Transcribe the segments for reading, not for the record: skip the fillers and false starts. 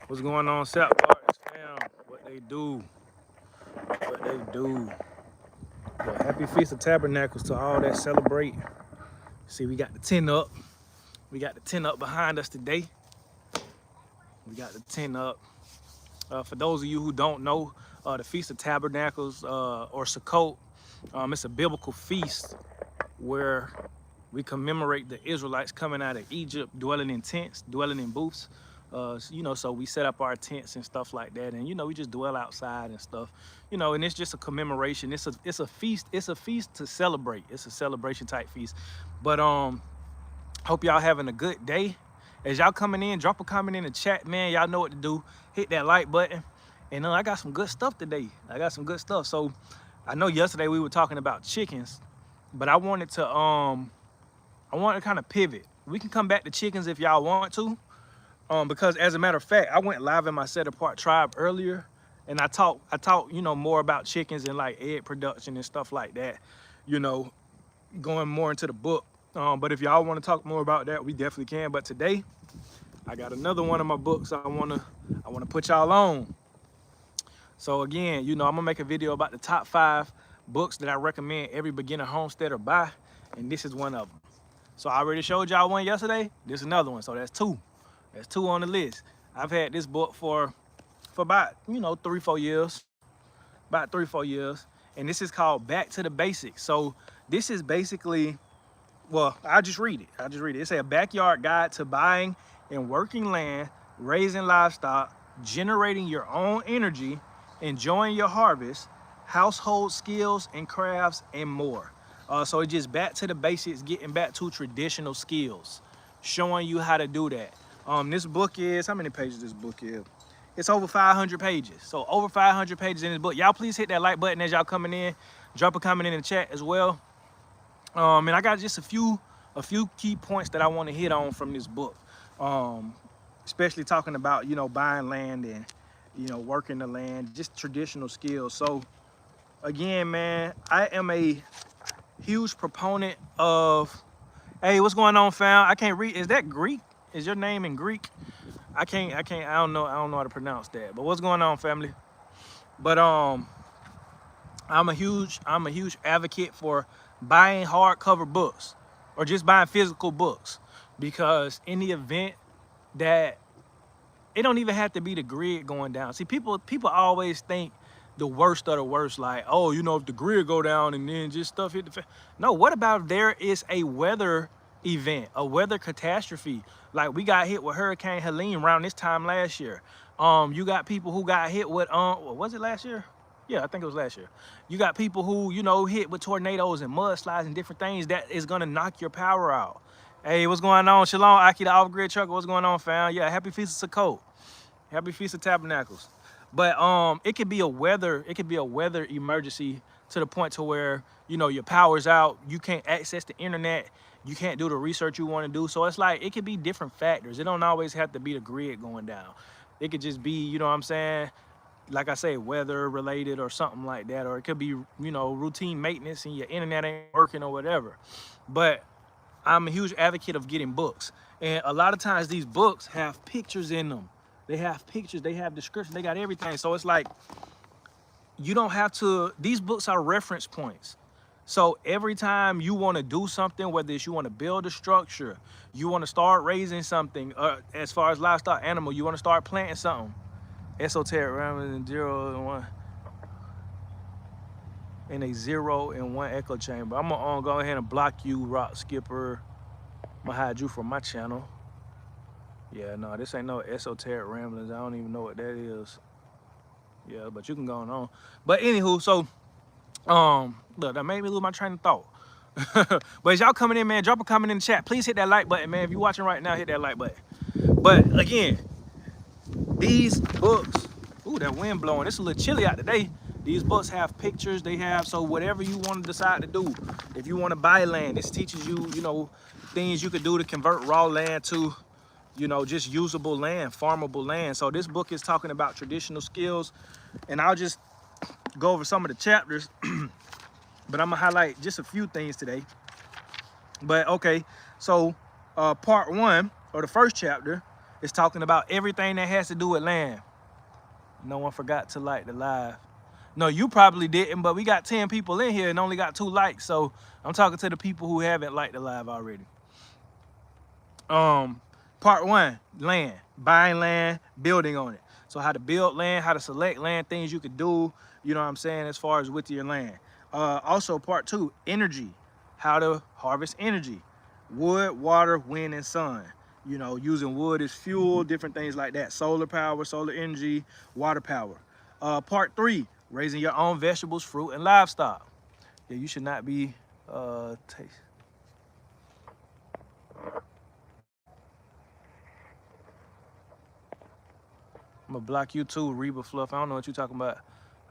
What's going on, South Park fam? What they do? What they do? Well, happy Feast of Tabernacles to all that celebrate. See, we got the tent up. We got the tent up behind us today. We got the tent up. For those of you who don't know, the Feast of Tabernacles or Sukkot, it's a biblical feast where we commemorate the Israelites coming out of Egypt, dwelling in tents, dwelling in booths. So we set up our tents and stuff like that, and we just dwell outside and stuff. And it's just a commemoration. It's a feast. It's a feast to celebrate. It's a celebration type feast. But hope y'all having a good day. As y'all coming in, drop a comment in the chat, man. Y'all know what to do. Hit that like button. And I got some good stuff today. I got some good stuff. So I know yesterday we were talking about chickens, but I wanted to kind of pivot. We can come back to chickens if y'all want to, because as a matter of fact, I went live in my Set Apart Tribe earlier, and I talked more about chickens and like egg production and stuff like that, going more into the book. But if y'all want to talk more about that, we definitely can. But today, I got another one of my books I wanna put y'all on. So again, I'm gonna make a video about the top 5 books that I recommend every beginner homesteader buy, and this is one of them. So I already showed y'all one yesterday. This is another one, so that's 2. That's 2 on the list. I've had this book for about 3-4 years, about 3-4 years, and this is called Back to the Basics. So this is basically, well, I'll just read it. It's a backyard guide to buying and working land, raising livestock, generating your own energy, enjoying your harvest, household skills and crafts, and more. So it's just back to the basics, getting back to traditional skills, showing you how to do that. This book is, how many pages this book is? It's over 500 pages. So over 500 pages in this book. Y'all please hit that like button as y'all coming in. Drop a comment in the chat as well. And I got just a few key points that I want to hit on from this book. Especially talking about, buying land and, working the land, just traditional skills. So again, man, I am a huge proponent of, hey, what's going on, fam? I can't read. Is that Greek? Is your name in Greek? I don't know how to pronounce that. But what's going on, family? But I'm a huge advocate for buying hardcover books or just buying physical books, because in the event that it don't even have to be the grid going down. See, people always think the worst of the worst, like, oh, if the grid go down and then just stuff hit the fan. No, what about if there is a weather event, a weather catastrophe? Like we got hit with Hurricane Helene around this time last year. You got people who got hit with was it last year? Yeah, I think it was last year. You got people who, hit with tornadoes and mudslides and different things that is gonna knock your power out. Hey, what's going on? Shalom, Aki, the off-grid trucker. What's going on, fam? Yeah, happy Feast of Sukkot. Happy Feast of Tabernacles. But it could be a weather emergency to the point to where, your power's out, you can't access the internet, you can't do the research you want to do. So it's like, it could be different factors. It don't always have to be the grid going down. It could just be, you know what I'm saying? Like I say, weather related or something like that. Or it could be, routine maintenance and your internet ain't working or whatever. But I'm a huge advocate of getting books. And a lot of times these books have pictures in them. They have pictures, they have description, they got everything. So it's like, you don't have to, these books are reference points. So every time you want to do something, whether it's you want to build a structure, you want to start raising something, as far as livestock, animal, you want to start planting something. Esoteric Ramblings 0 and 1 in a 0 and 1 echo chamber. I'm gonna go ahead and block you, Rock Skipper. I'm gonna hide you from my channel. Yeah, no, this ain't no Esoteric Ramblings. I don't even know what that is. Yeah, but you can go on. But anywho, so look, that made me lose my train of thought. But as y'all coming in, man, drop a comment in the chat. Please hit that like button, man. If you're watching right now, hit that like button. But again, these books, ooh, that wind blowing. It's a little chilly out today. These books have pictures. They have, so whatever you want to decide to do. If you want to buy land, this teaches you, things you could do to convert raw land to, just usable land, farmable land. So this book is talking about traditional skills, and I'll just go over some of the chapters, but I'm gonna highlight just a few things today. But okay, so part 1, or the first chapter, It's talking about everything that has to do with land. No one forgot to like the live. No, you probably didn't, but we got 10 people in here and only got 2 likes. So I'm talking to the people who haven't liked the live already. Part 1, land. Buying land, building on it. So how to build land, how to select land, things you could do, you know what I'm saying, as far as with your land. Also, part 2, energy. How to harvest energy. Wood, water, wind, and sun. You know, using wood as fuel, different things like that. Solar power, solar energy, water power. Part 3, raising your own vegetables, fruit, and livestock. Yeah, you should not be taste. I'm gonna block you too, Reba Fluff. I don't know what you're talking about.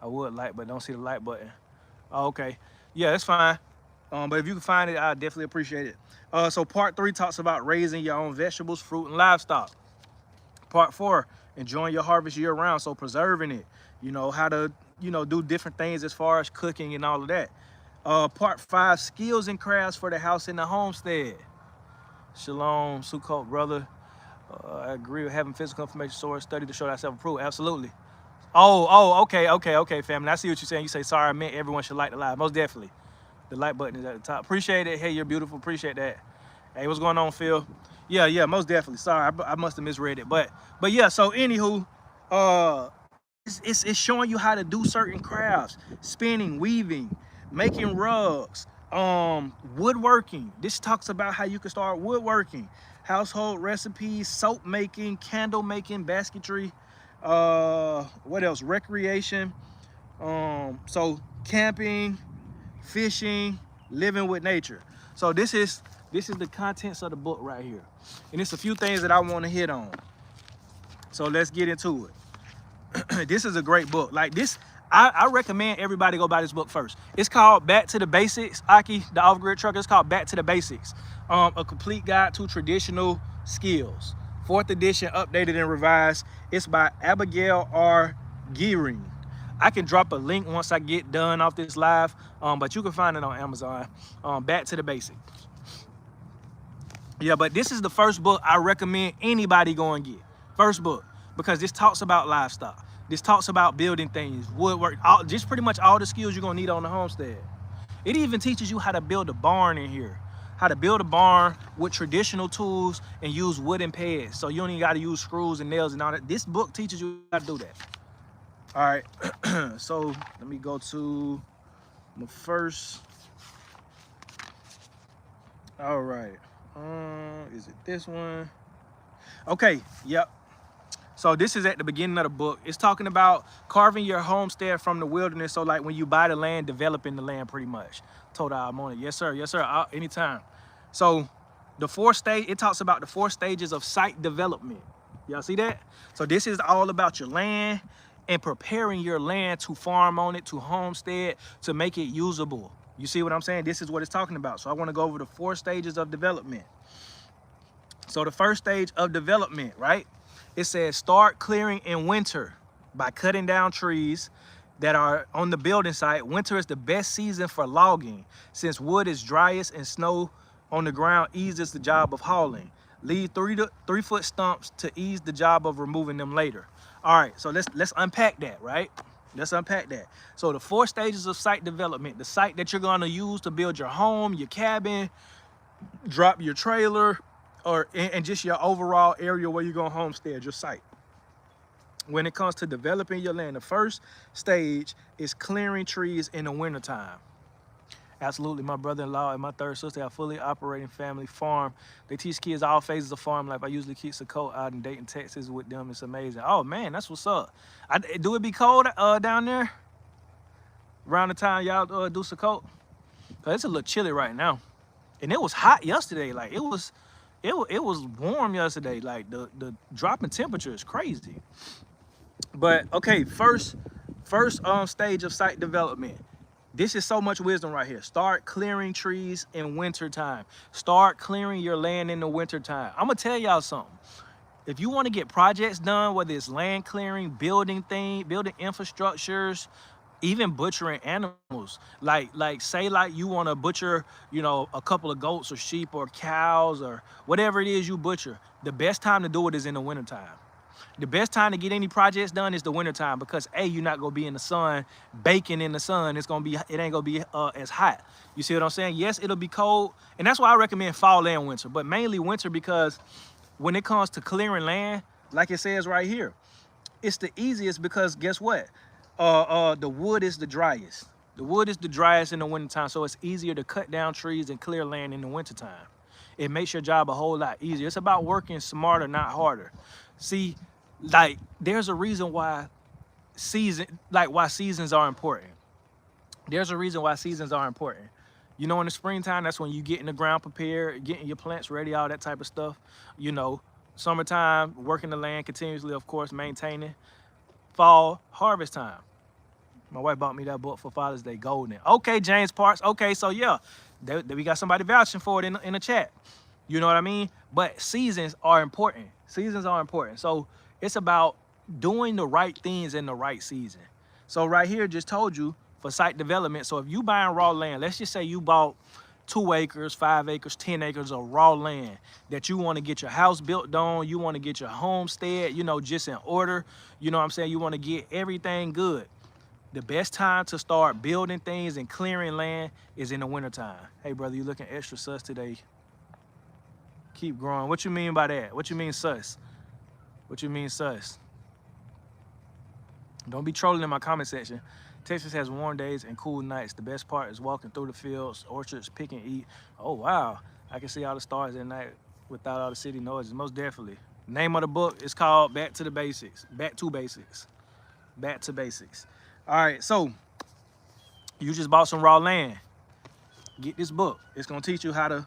I would like, but don't see the like button. Oh, okay. Yeah, that's fine. But if you can find it, I definitely appreciate it. So part 3 talks about raising your own vegetables, fruit, and livestock. Part 4, enjoying your harvest year round, so preserving it. You know, how to, you know, do different things as far as cooking and all of that. Part 5, skills and crafts for the house and the homestead. Shalom, Sukkot, brother. I agree with having physical information source, study to show thyself approved. Absolutely. Okay, family. I see what you're saying. You say, sorry, I meant everyone should like the live. Most definitely. The like button is at the top. Appreciate it. Hey, you're beautiful. Appreciate that. Hey, what's going on, Phil? Yeah, most definitely. Sorry, I must have misread it. But yeah, so anywho, it's showing you how to do certain crafts, spinning, weaving, making rugs, woodworking. This talks about how you can start woodworking, household recipes, soap making, candle making, basketry, what else? Recreation. So camping, fishing, living with nature. So this is the contents of the book right here. And it's a few things that I want to hit on. So let's get into it. This is a great book. Like this, I recommend everybody go buy this book first. It's called Back to the Basics. Aki, the off-grid trucker, it's called Back to the Basics. A complete guide to traditional skills. 4th edition, updated and revised. It's by Abigail R. Gearing. I can drop a link once I get done off this live, but you can find it on Amazon. Back to the Basics. Yeah, but this is the first book I recommend anybody go and get. First book, because this talks about livestock. This talks about building things, woodwork, just pretty much all the skills you're gonna need on the homestead. It even teaches you how to build a barn in here. How to build a barn with traditional tools and use wooden pads. So you don't even gotta use screws and nails and all that. This book teaches you how to do that. All right, so let me go to my first. All right, is it this one? Okay, yep. So this is at the beginning of the book. It's talking about carving your homestead from the wilderness. So like when you buy the land, developing the land pretty much. Told I'm on it. Yes, sir. Yes, sir. Anytime. So the 4 stage, it talks about the 4 stages of site development. Y'all see that? So this is all about your land and preparing your land to farm on it, to homestead, to make it usable. You see what I'm saying? This is what it's talking about. So I want to go over the 4 stages of development. So the first stage of development, right? It says start clearing in winter by cutting down trees that are on the building site. Winter is the best season for logging since wood is driest and snow on the ground eases the job of hauling. Leave 3-foot stumps to ease the job of removing them later. All right, so let's unpack that, right? Let's unpack that. So the 4 stages of site development, the site that you're gonna use to build your home, your cabin, drop your trailer, and just your overall area where you're gonna homestead your site. When it comes to developing your land, the first stage is clearing trees in the wintertime. Absolutely, my brother-in-law and my third sister have fully operating family farm. They teach kids all phases of farm life. I usually keep Sukkot out in Dayton, Texas with them. It's amazing. Oh man, that's what's up. Do it be cold down there around the time y'all do Sukkot? Cause it's a little chilly right now, and it was hot yesterday. Like it was warm yesterday. Like the drop in temperature is crazy. But okay, first stage of site development. This is so much wisdom right here. Start clearing trees in winter time. Start clearing your land in the winter time. I'm gonna tell y'all something. If you want to get projects done, whether it's land clearing, building infrastructures, even butchering animals, like say like you want to butcher, you know, a couple of goats or sheep or cows or whatever it is you butcher. The best time to do it is in the wintertime. The best time to get any projects done is the wintertime, because A, you're not gonna be in the sun baking in the sun. It ain't gonna be as hot. You see what I'm saying? Yes, it'll be cold, and that's why I recommend fall and winter, but mainly winter, because when it comes to clearing land, like it says right here, it's the easiest, because guess what? The wood is the driest. The wood is the driest in the wintertime, so it's easier to cut down trees and clear land in the wintertime. It makes your job a whole lot easier. It's about working smarter, not harder. See, like there's a reason why seasons are important. There's a reason why seasons are important. You know, in the springtime, that's when you get in the ground prepared, getting your plants ready, all that type of stuff. You know, summertime, working the land continuously, of course, maintaining. Fall, harvest time. My wife bought me that book for Father's Day, Golden. Okay, James Parks. Okay, so yeah, we got somebody vouching for it in the chat. You know what I mean? But seasons are important. Seasons are important. So it's about doing the right things in the right season. So right here just told you for site development. So if you buying raw land, let's just say you bought 2 acres, 5 acres, 10 acres of raw land that you want to get your house built on, you want to get your homestead, you know, just in order. You know what I'm saying? You want to get everything good. The best time to start building things and clearing land is in the wintertime. Hey, brother, you looking extra sus today. Keep growing. What you mean by that? What you mean sus? What you mean sus? Don't be trolling in my comment section. Texas has warm days and cool nights. The best part is walking through the fields, orchards, pick and eat. Oh, wow. I can see all the stars at night without all the city noises. Most definitely. Name of the book is called Back to the Basics. Back to Basics. Back to Basics. All right, so you just bought some raw land. Get this book. It's going to teach you how to,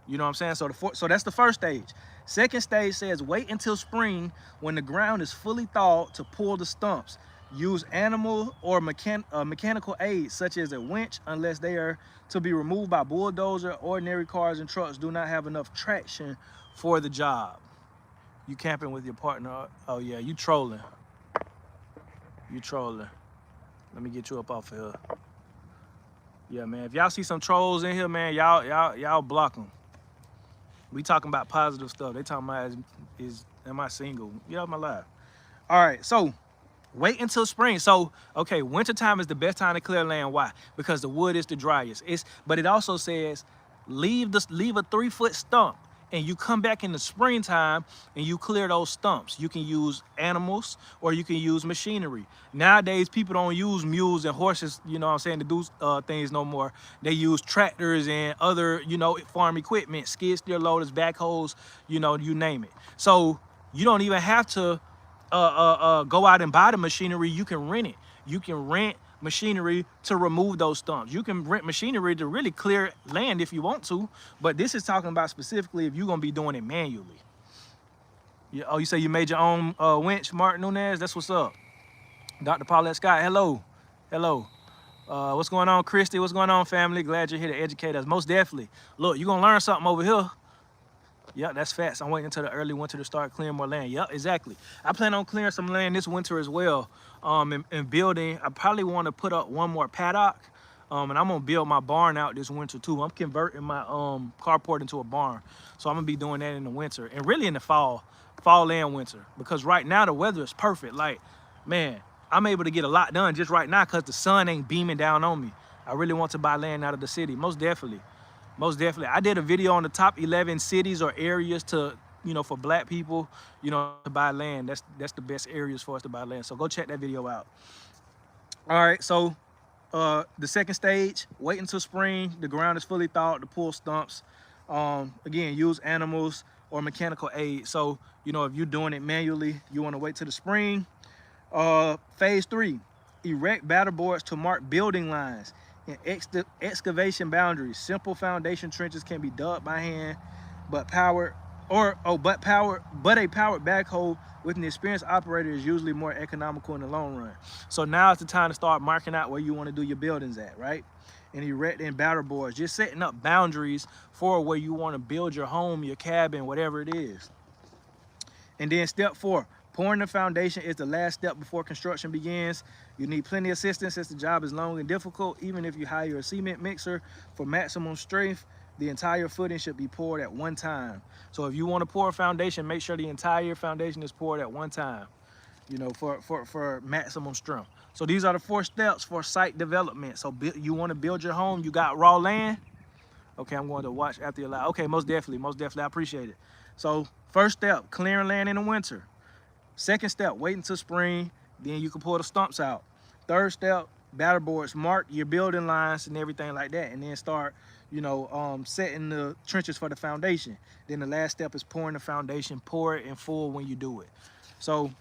you know what I'm saying? So that's the first stage. Second stage says wait until spring when the ground is fully thawed to pull the stumps. Use animal or mechanical aids such as a winch unless they are to be removed by bulldozer. Ordinary cars and trucks do not have enough traction for the job. You camping with your partner? Oh yeah, you trolling. You trolling. Let me get you up off of here. Yeah, man. If y'all see some trolls in here, man, y'all block them. We talking about positive stuff. They talking about am I single? Get out my life. All right, so wait until spring. So, okay, wintertime is the best time to clear land. Why? Because the wood is the driest. But it also says leave a 3-foot stump and you come back in the springtime and you clear those stumps. You can use animals or you can use machinery. Nowadays, people don't use mules and horses, you know what I'm saying, to do things no more. They use tractors and other, you know, farm equipment, skid steer loaders, backhoes, you know, you name it. So you don't even have to go out and buy the machinery. You can rent it. You can rent machinery to remove those stumps. You can rent machinery to really clear land if you want to, but this is talking about specifically if you're gonna be doing it manually. Oh, you say you made your own winch, Mark Nunez? That's what's up. Dr. Paulette Scott, hello. Hello. What's going on, Christy? What's going on, family? Glad you're here to educate us. Most definitely. Look, you're gonna learn something over here. Yep, that's facts. I'm waiting until the early winter to start clearing more land. Yep, exactly. I plan on clearing some land this winter as well. And building, I probably want to put up one more paddock. And I'm gonna build my barn out this winter too. I'm converting my carport into a barn. So I'm gonna be doing that in the winter and really in the fall and winter. Because right now the weather is perfect. Like, man, I'm able to get a lot done just right now because the sun ain't beaming down on me. I really want to buy land out of the city, most definitely. Most definitely. I did a video on the top 11 cities or areas to, you know, for black people, you know, to buy land. That's the best areas for us to buy land. So go check that video out. All right, so the second stage, wait until spring. The ground is fully thawed to pull stumps. Again, use animals or mechanical aid. So, you know, if you're doing it manually, you want to wait till the spring. Phase 3, erect batter boards to mark building lines and excavation boundaries. Simple foundation trenches can be dug by hand, but a powered backhoe with an experienced operator is usually more economical in the long run. So now it's the time to start marking out where you want to do your buildings at, right? And erecting batter boards, just setting up boundaries for where you want to build your home, your cabin, whatever it is. And then step 4, Pouring the foundation is the last step before construction begins. You need plenty of assistance since the job is long and difficult. Even if you hire a cement mixer for maximum strength, the entire footing should be poured at one time. So if you want to pour a foundation, make sure the entire foundation is poured at one time, you know, for maximum strength. So these are the 4 steps for site development. So you want to build your home, you got raw land. Okay, I'm going to watch after you're live. Okay, most definitely, I appreciate it. So first step, clearing land in the winter. Second step, wait until spring, then you can pull the stumps out. Third step, batter boards, mark your building lines and everything like that, and then start, you know, setting the trenches for the foundation. Then the last step is pouring the foundation. Pour it in full when you do it. So,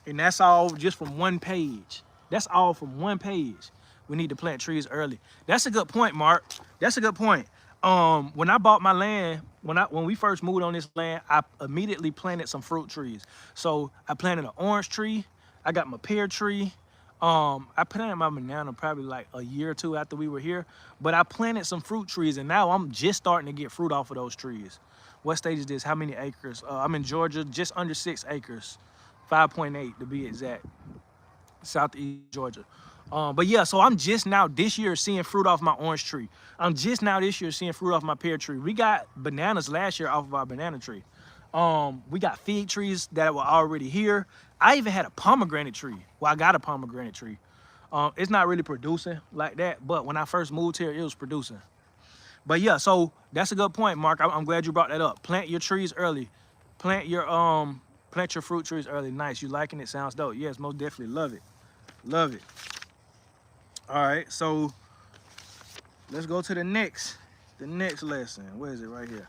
and that's all just from one page. That's all from one page. We need to plant trees early. That's a good point, Mark. That's a good point. When I bought my land, when we first moved on this land, I immediately planted some fruit trees. So I planted an orange tree. I got my pear tree. I planted my banana probably like a year or 2 after we were here. But I planted some fruit trees, and now I'm just starting to get fruit off of those trees. What stage is this? How many acres? I'm in Georgia, just under 6 acres. 5.8 to be exact. Southeast Georgia. But yeah, so I'm just now this year seeing fruit off my orange tree. I'm just now this year seeing fruit off my pear tree. We got bananas last year off of our banana tree. We got fig trees that were already here. I even had a pomegranate tree. Well, I got a pomegranate tree. It's not really producing like that, but when I first moved here, it was producing. But yeah, so that's a good point, Mark. I'm glad you brought that up. Plant your trees early. Plant your fruit trees early. Nice. You liking it? Sounds dope. Yes, most definitely. Love it. Love it. All right, so let's go to the next lesson. Where is it? Right here.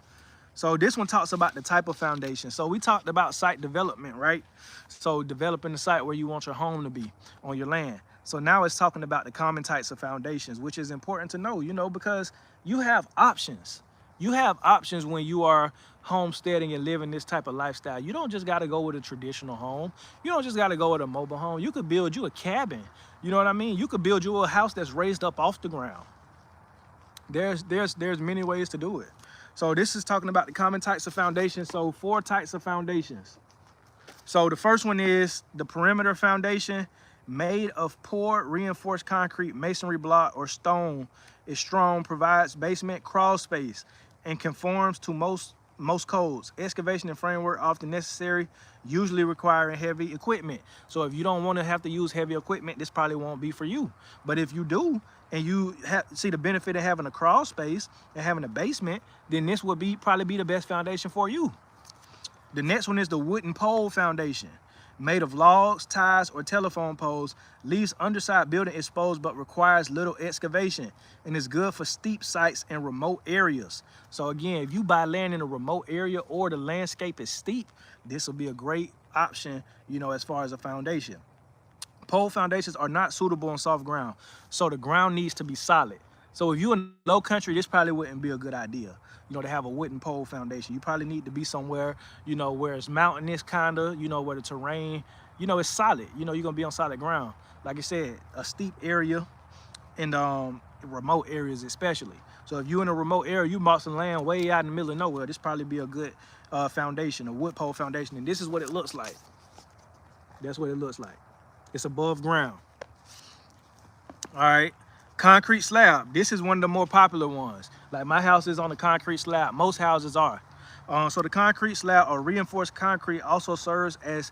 So this one talks about the type of foundation. So we talked about site development, right? So developing the site where you want your home to be on your land. So now it's talking about the common types of foundations, which is important to know, you know, because you have options. You have options when you are homesteading and living this type of lifestyle. You don't just got to go with a traditional home. You don't just got to go with a mobile home. You could build you a cabin. You know what I mean? You could build you a house that's raised up off the ground. There's many ways to do it. So this is talking about the common types of foundations. So 4 types of foundations. So the first one is the perimeter foundation, made of poured reinforced concrete, masonry block, or stone. Is strong, provides basement crawl space, and conforms to most codes. Excavation and framework often necessary, usually requiring heavy equipment. So if you don't want to have to use heavy equipment, this probably won't be for you. But if you do, and you see the benefit of having a crawl space and having a basement, then this would probably be the best foundation for you. The next one is the wooden pole foundation. Made of logs, ties, or telephone poles, leaves underside building exposed but requires little excavation and is good for steep sites and remote areas. So again, if you buy land in a remote area or the landscape is steep, this will be a great option, you know, as far as a foundation. Pole foundations are not suitable on soft ground, so the ground needs to be solid. So if you're in low country, this probably wouldn't be a good idea, you know, to have a wooden pole foundation. You probably need to be somewhere, you know, where it's mountainous kind of, you know, where the terrain, you know, is solid. You know, you're going to be on solid ground. Like I said, a steep area and remote areas especially. So if you're in a remote area, you bought some land way out in the middle of nowhere, this probably be a good foundation, a wood pole foundation. And this is what it looks like. That's what it looks like. It's above ground. All right. Concrete slab. This is one of the more popular ones. Like my house is on a concrete slab. Most houses are. So the concrete slab or reinforced concrete also serves as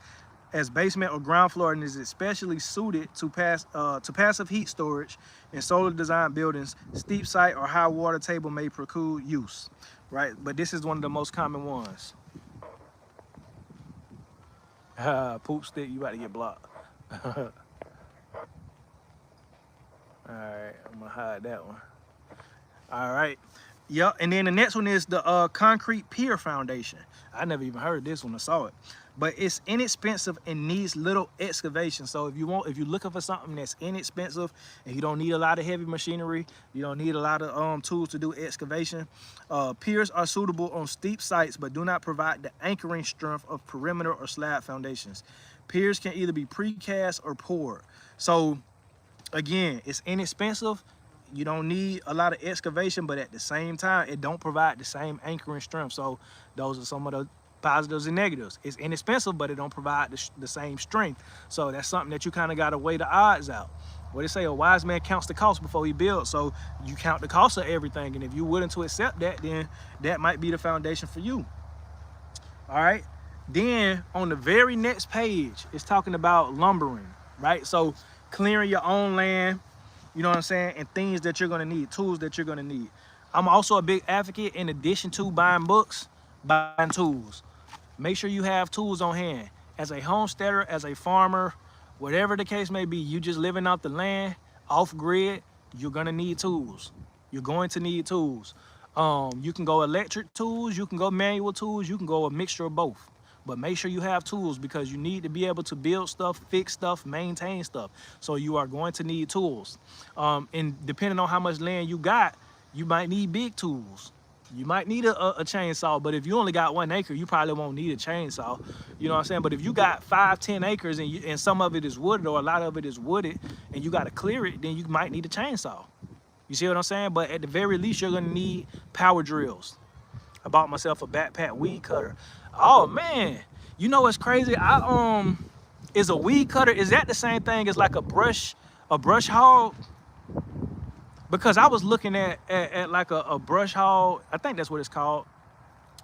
basement or ground floor and is especially suited to passive heat storage in solar design buildings. Steep site or high water table may preclude use, right? But this is one of the most common ones. Poop stick, you about to get blocked. All right, I'm gonna hide that one. All right, yep. And then the next one is the concrete pier foundation. I never even heard this one. I saw it, but it's inexpensive and needs little excavation. So if you're looking for something that's inexpensive and you don't need a lot of heavy machinery, you don't need a lot of tools to do excavation, piers are suitable on steep sites but do not provide the anchoring strength of perimeter or slab foundations. Piers can either be precast or poured. So again, it's inexpensive. You don't need a lot of excavation, but at the same time, it don't provide the same anchoring strength. So those are some of the positives and negatives. It's inexpensive, but it don't provide the same strength. So that's something that you kind of got to weigh the odds out. What they say, a wise man counts the cost before he builds. So you count the cost of everything, and if you're willing to accept that, then that might be the foundation for you. All right. Then on the very next page, it's talking about lumbering, right? So clearing your own land, you know what I'm saying, and things that you're gonna need, tools that you're gonna need. I'm also a big advocate, in addition to buying books, buying tools. Make sure you have tools on hand. As a homesteader, as a farmer, whatever the case may be, you just living off the land, off grid, you're gonna need tools. You're going to need tools. You can go electric tools, you can go manual tools, you can go a mixture of both. But make sure you have tools, because you need to be able to build stuff, fix stuff, maintain stuff. So you are going to need tools. And depending on how much land you got, you might need big tools. You might need a chainsaw, but if you only got 1 acre, you probably won't need a chainsaw. You know what I'm saying? But if you got 5, 10 acres and some of it is wooded, or a lot of it is wooded, and you got to clear it, then you might need a chainsaw. You see what I'm saying? But at the very least, you're gonna need power drills. I bought myself a backpack weed cutter. Oh man, you know what's crazy? Is a weed cutter, is that the same thing as like a brush hog? Because I was looking at like a brush hog, I think that's what it's called.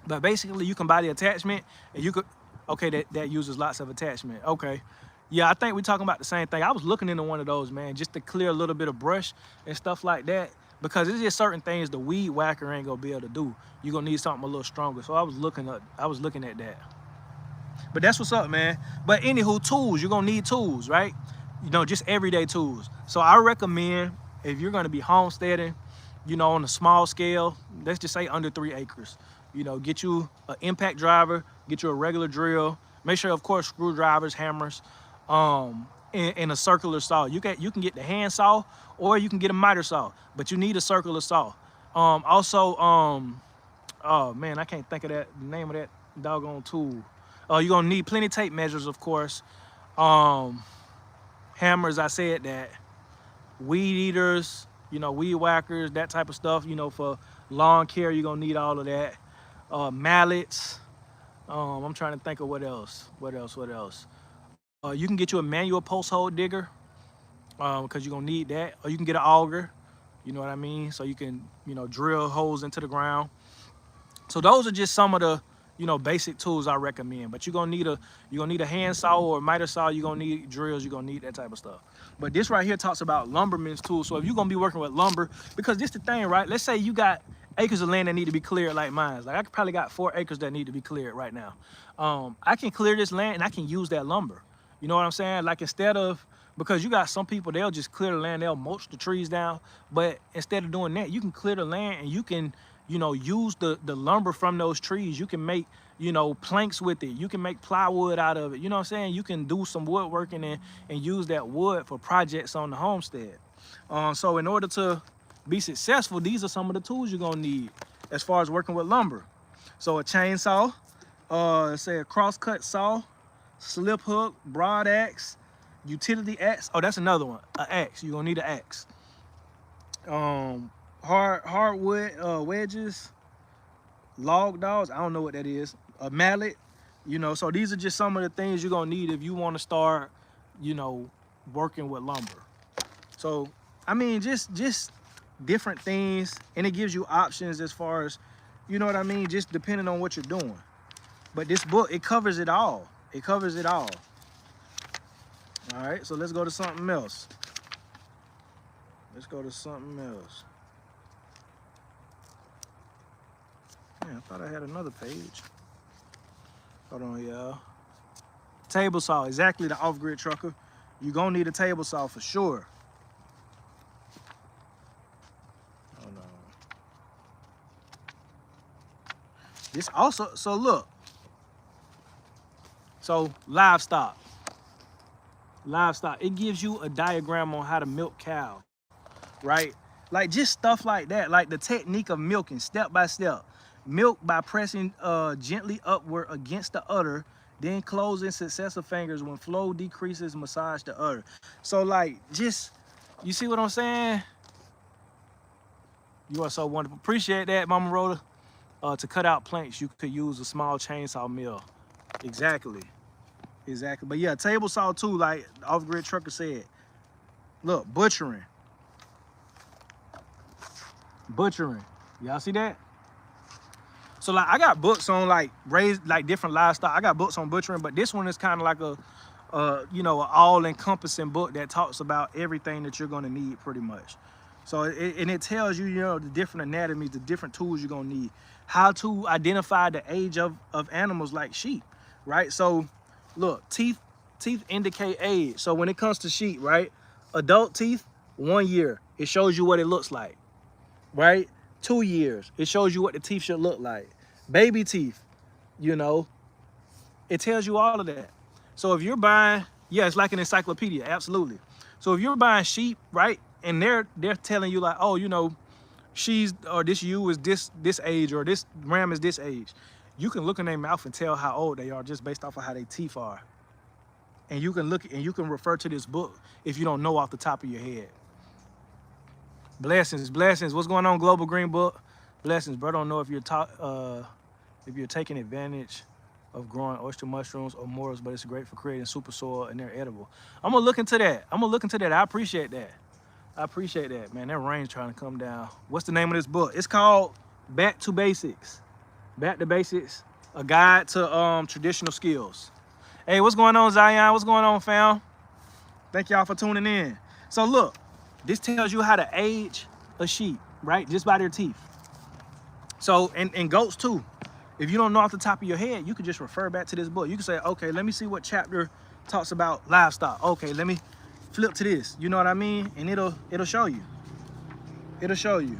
But basically you can buy the attachment, and you could, okay, that uses lots of attachment. Okay. Yeah, I think we're talking about the same thing. I was looking into one of those, man, just to clear a little bit of brush and stuff like that, because it's just certain things the weed whacker ain't gonna be able to do. You're gonna need something a little stronger. So I was looking at that. But that's what's up, man. But anywho, tools, you're gonna need tools, right? You know, just everyday tools. So I recommend, if you're gonna be homesteading, you know, on a small scale, let's just say under 3 acres, you know, get you an impact driver, get you a regular drill, make sure, of course, screwdrivers, hammers, in a circular saw. You can get the hand saw, or you can get a miter saw, but you need a circular saw. Oh man, I can't think of the name of that doggone tool. You're gonna need plenty tape measures, of course. Hammers, I said that. Weed eaters, you know, weed whackers, that type of stuff, you know, for lawn care, you're gonna need all of that. Mallets. I'm trying to think of what else. You can get you a manual post hole digger, because you're gonna need that, or you can get an auger, you know what I mean, so you can, you know, drill holes into the ground. So those are just some of the, you know, basic tools I recommend. But you're gonna need a hand saw or a miter saw, you're gonna need drills, you're gonna need that type of stuff. But this right here talks about lumberman's tools. So if you're gonna be working with lumber, because this the thing, right? Let's say you got acres of land that need to be cleared like mine. Like I probably got 4 acres that need to be cleared right now. I can clear this land and I can use that lumber. You know what I'm saying? Like, instead of, because you got some people, they'll just clear the land, they'll mulch the trees down. But instead of doing that, you can clear the land and you can, you know, use the lumber from those trees. You can make, you know, planks with it. You can make plywood out of it. You know what I'm saying? You can do some woodworking and use that wood for projects on the homestead. So in order to be successful, these are some of the tools you're gonna need as far as working with lumber. So a chainsaw, say a crosscut saw, slip hook, broad axe, utility axe. Oh, that's another one. An axe. You're gonna need an axe. Hardwood wedges, log dogs. I don't know what that is. A mallet. You know, so these are just some of the things you're gonna need if you want to start, you know, working with lumber. So I mean, just different things, and it gives you options as far as, you know what I mean, just depending on what you're doing. But this book, it covers it all. It covers it all. All right, so let's go to something else. Man, I thought I had another page. Hold on, y'all. Table saw, exactly, the off-grid trucker. You're gonna need a table saw for sure. Hold on. This also, so look. So livestock, it gives you a diagram on how to milk cow, right? Like just stuff like that, like the technique of milking, step by step. Milk by pressing gently upward against the udder, then closing successive fingers. When flow decreases, massage the udder. So like, just, you see what I'm saying? You are so wonderful. Appreciate that, Mama Rhoda. To cut out planks, you could use a small chainsaw mill. Exactly. Exactly. But yeah, table saw too, like Off-Grid Trucker said. Look, butchering. Butchering. Y'all see that? So like I got books on like different livestock. I got books on butchering, but this one is kind of like a you know, an all-encompassing book that talks about everything that you're gonna need pretty much. So it tells you, you know, the different anatomies, the different tools you're gonna need, how to identify the age of animals like sheep, right? So look, teeth indicate age. So when it comes to sheep, right, adult teeth, 1 year, it shows you what it looks like, right? 2 years, it shows you what the teeth should look like. Baby teeth, you know, it tells you all of that. So if you're buying, yeah, it's like an encyclopedia, absolutely. So if you're buying sheep, right, and they're telling you like, oh, you know, she's or this ewe is this age, or this ram is this age, you can look in their mouth and tell how old they are just based off of how their teeth are. And you can look and you can refer to this book if you don't know off the top of your head. Blessings, blessings. What's going on, Global Green Book? Blessings, bro. I don't know if you're taking advantage of growing oyster mushrooms or morels, but it's great for creating super soil and they're edible. I'm gonna look into that. I appreciate that. I appreciate that, man. That rain's trying to come down. What's the name of this book? It's called Back to Basics. Back to Basics, a guide to traditional skills. Hey, what's going on, Zion? What's going on, fam? Thank y'all for tuning in. So look, this tells you how to age a sheep, right? Just by their teeth. So, and goats too. If you don't know off the top of your head, you can just refer back to this book. You can say, okay, let me see what chapter talks about livestock. Okay, let me flip to this. You know what I mean? And it'll show you. It'll show you.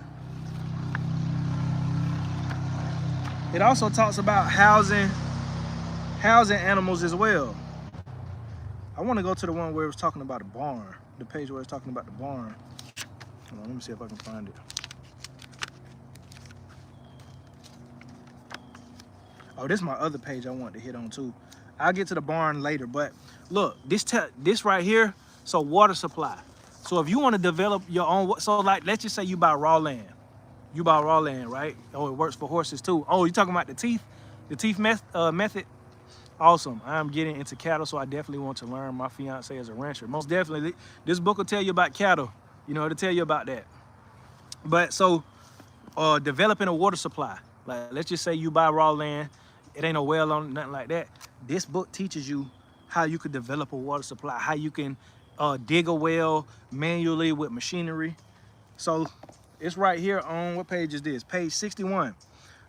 It also talks about housing animals as well. I want to go to the one where it was talking about the barn. The page where it's talking about the barn. Hold on, let me see if I can find it. Oh, this is my other page I want to hit on too. I'll get to the barn later, but look, this right here, so water supply. So if you want to develop your own, so like, let's just say you buy raw land. You buy raw land, right? Oh, it works for horses too. Oh, you talking about the teeth method? Awesome. I'm getting into cattle, so I definitely want to learn. My fiance is a rancher. Most definitely, this book will tell you about cattle. You know, it'll tell you about that. But so, developing a water supply. Like, let's just say you buy raw land. It ain't no well on it, nothing like that. This book teaches you how you could develop a water supply, how you can dig a well manually with machinery. So it's right here on, what page is this? Page 61.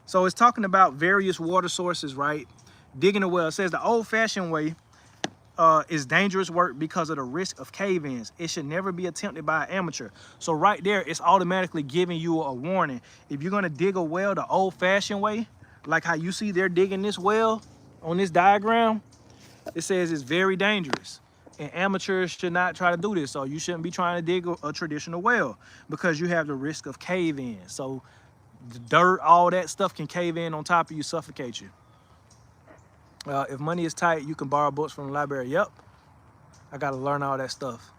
So it's talking about various water sources, right? Digging a well. It says the old-fashioned way is dangerous work because of the risk of cave-ins. It should never be attempted by an amateur. So right there, it's automatically giving you a warning. If you're gonna dig a well the old-fashioned way, like how you see they're digging this well on this diagram, it says it's very dangerous. And amateurs should not try to do this. So you shouldn't be trying to dig a traditional well because you have the risk of cave-in. So the dirt, all that stuff can cave in on top of you, suffocate you. If money is tight, you can borrow books from the library. Yep, I got to learn all that stuff.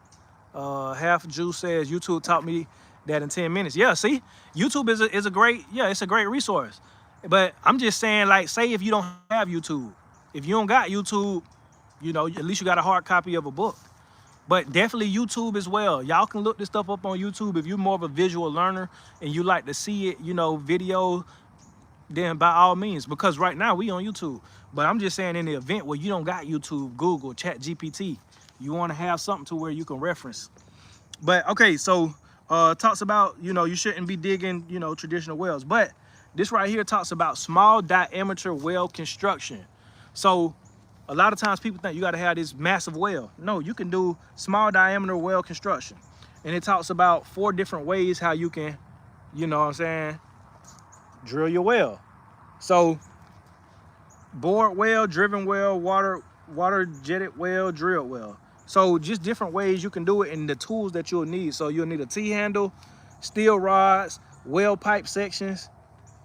Half Jew says YouTube taught me that in 10 minutes. Yeah, see, YouTube is a great, yeah, it's a great resource. But I'm just saying, like, say if you don't have YouTube, if you don't got YouTube, you know, at least you got a hard copy of a book. But definitely YouTube as well. Y'all can look this stuff up on YouTube if you're more of a visual learner and you like to see it, you know, video, then by all means, because right now we on YouTube. But I'm just saying, in the event where you don't got YouTube, Google, ChatGPT, you want to have something to where you can reference. But okay, so talks about, you know, you shouldn't be digging, you know, traditional wells. But this right here talks about small diameter well construction. So a lot of times people think you got to have this massive well. No, you can do small diameter well construction. And it talks about 4 different ways how you can, you know what I'm saying, drill your well. So bored well, driven well, water jetted well, drilled well. So just different ways you can do it and the tools that you'll need. So you'll need a T-handle, steel rods, well pipe sections,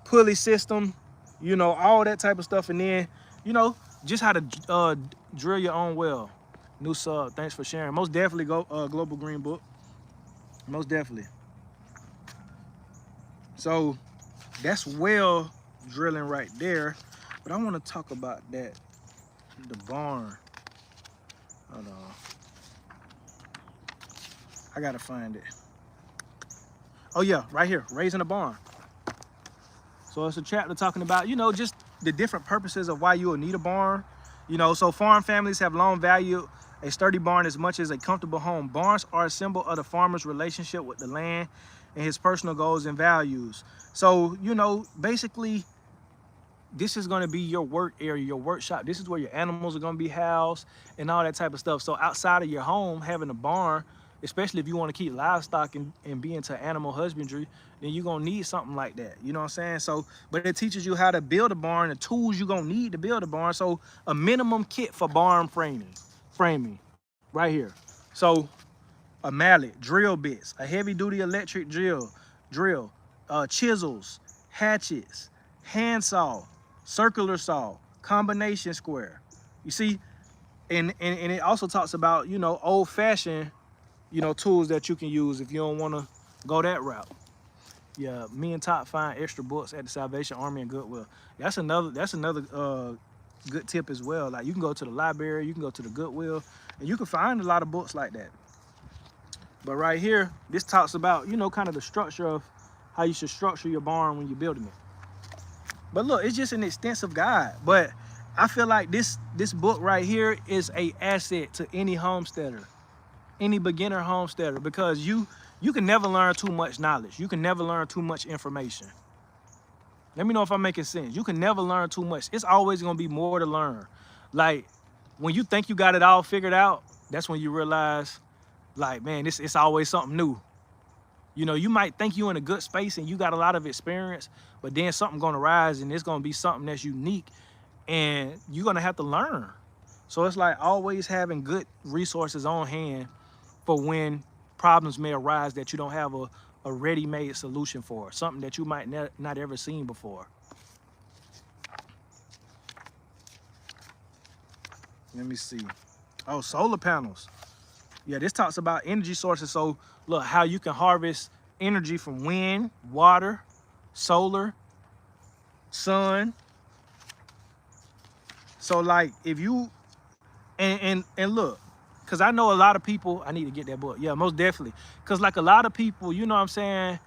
pulley system, you know, all that type of stuff. And then, you know, just how to drill your own well. New sub, thanks for sharing. Most definitely go Global Green Book. Most definitely. So that's well drilling right there. But I want to talk about the barn. Hold on. I gotta find it. Oh yeah, right here, raising a barn. So it's a chapter talking about, you know, just the different purposes of why you will need a barn. You know, so farm families have long valued a sturdy barn as much as a comfortable home. Barns are a symbol of the farmer's relationship with the land and his personal goals and values. So, you know, basically, this is going to be your work area, your workshop. This is where your animals are going to be housed and all that type of stuff. So outside of your home, having a barn, especially if you want to keep livestock and be into animal husbandry, then you're going to need something like that. You know what I'm saying? So, but it teaches you how to build a barn, the tools you're going to need to build a barn. So a minimum kit for barn framing right here. So a mallet, drill bits, a heavy duty electric drill, chisels, hatchets, handsaw, circular saw, combination square. You see, and it also talks about, you know, old fashioned, you know, tools that you can use if you don't want to go that route. Yeah, me and Top find extra books at the Salvation Army and Goodwill. That's another good tip as well. Like, you can go to the library, you can go to the Goodwill, and you can find a lot of books like that. But right here, this talks about, you know, kind of the structure of how you should structure your barn when you're building it. But look, it's just an extensive guide. But I feel like this book right here is a asset to any homesteader, any beginner homesteader, because you can never learn too much knowledge. You can never learn too much information. Let me know if I'm making sense. You can never learn too much. It's always going to be more to learn. Like, when you think you got it all figured out, that's when you realize, like, man, it's always something new. You know, you might think you're in a good space and you got a lot of experience, but then something going to rise and it's going to be something that's unique and you're going to have to learn. So it's like always having good resources on hand for when problems may arise that you don't have a ready-made solution for, something that you might not ever seen before. Let me see. Oh, solar panels. Yeah, this talks about energy sources. So look, how you can harvest energy from wind, water, solar, sun. So like if you, and look, because I know a lot of people, I need to get that book. Yeah, most definitely. Because like a lot of people, you know what I'm saying,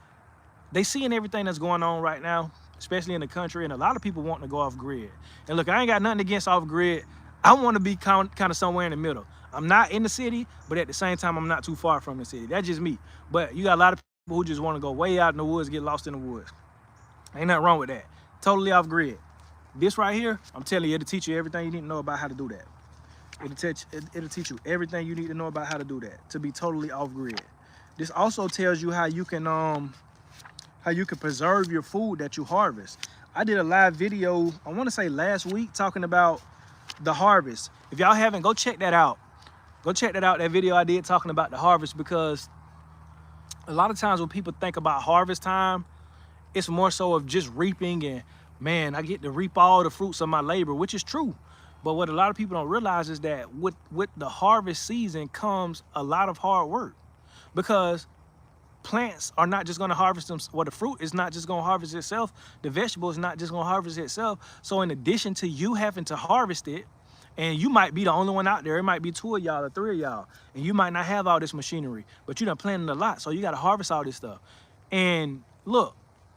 they seeing everything that's going on right now, especially in the country, and a lot of people want to go off grid. And look, I ain't got nothing against off grid. I want to be kind of somewhere in the middle. I'm not in the city, but at the same time, I'm not too far from the city. That's just me. But you got a lot of people who just want to go way out in the woods, get lost in the woods. Ain't nothing wrong with that. Totally off grid. This right here, I'm telling you, it'll teach you everything you need to know about how to do that. It'll teach you everything you need to know about how to do that, to be totally off grid. This also tells you how you can preserve your food that you harvest. I did a live video, I want to say last week, talking about the harvest. If y'all haven't, go check that out. Go check that out, that video I did talking about the harvest, because a lot of times when people think about harvest time, it's more so of just reaping and, man, I get to reap all the fruits of my labor, which is true. But what a lot of people don't realize is that with the harvest season comes a lot of hard work, because plants are not just going to harvest them. Well, the fruit is not just going to harvest itself. The vegetable is not just going to harvest itself. So in addition to you having to harvest it, and you might be the only one out there, it might be 2 of y'all or 3 of y'all, and you might not have all this machinery, but you done planted a lot, so you got to harvest all this stuff. And look,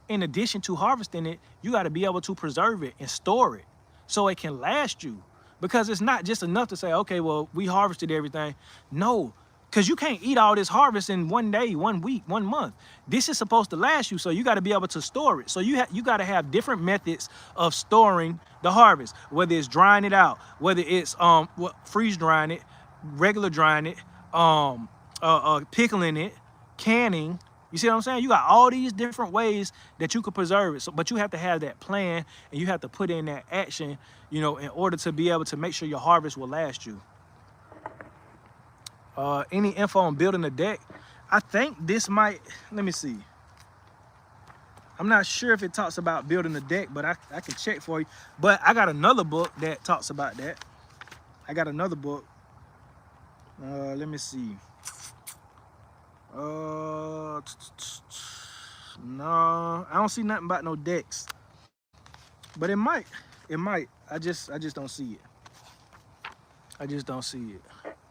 in addition to harvesting it, you got to be able to preserve it and store it so it can last you. Because it's not just enough to say, okay, well, we harvested everything. No, because you can't eat all this harvest in 1 day, 1 week, 1 month. This is supposed to last you, so you got to be able to store it. So you got to have different methods of storing the harvest, whether it's drying it out, whether it's freeze drying it, regular drying it, pickling it, canning. You see what I'm saying? You got all these different ways that you could preserve it. So, but you have to have that plan, and you have to put in that action, you know, in order to be able to make sure your harvest will last you. Any info on building a deck? I think this might, let me see. I'm not sure if it talks about building a deck, but I can check for you. But I got another book that talks about that. I got another book. Let me see. No, I don't see nothing about no decks. But it might. It might. I just don't see it. I just don't see it.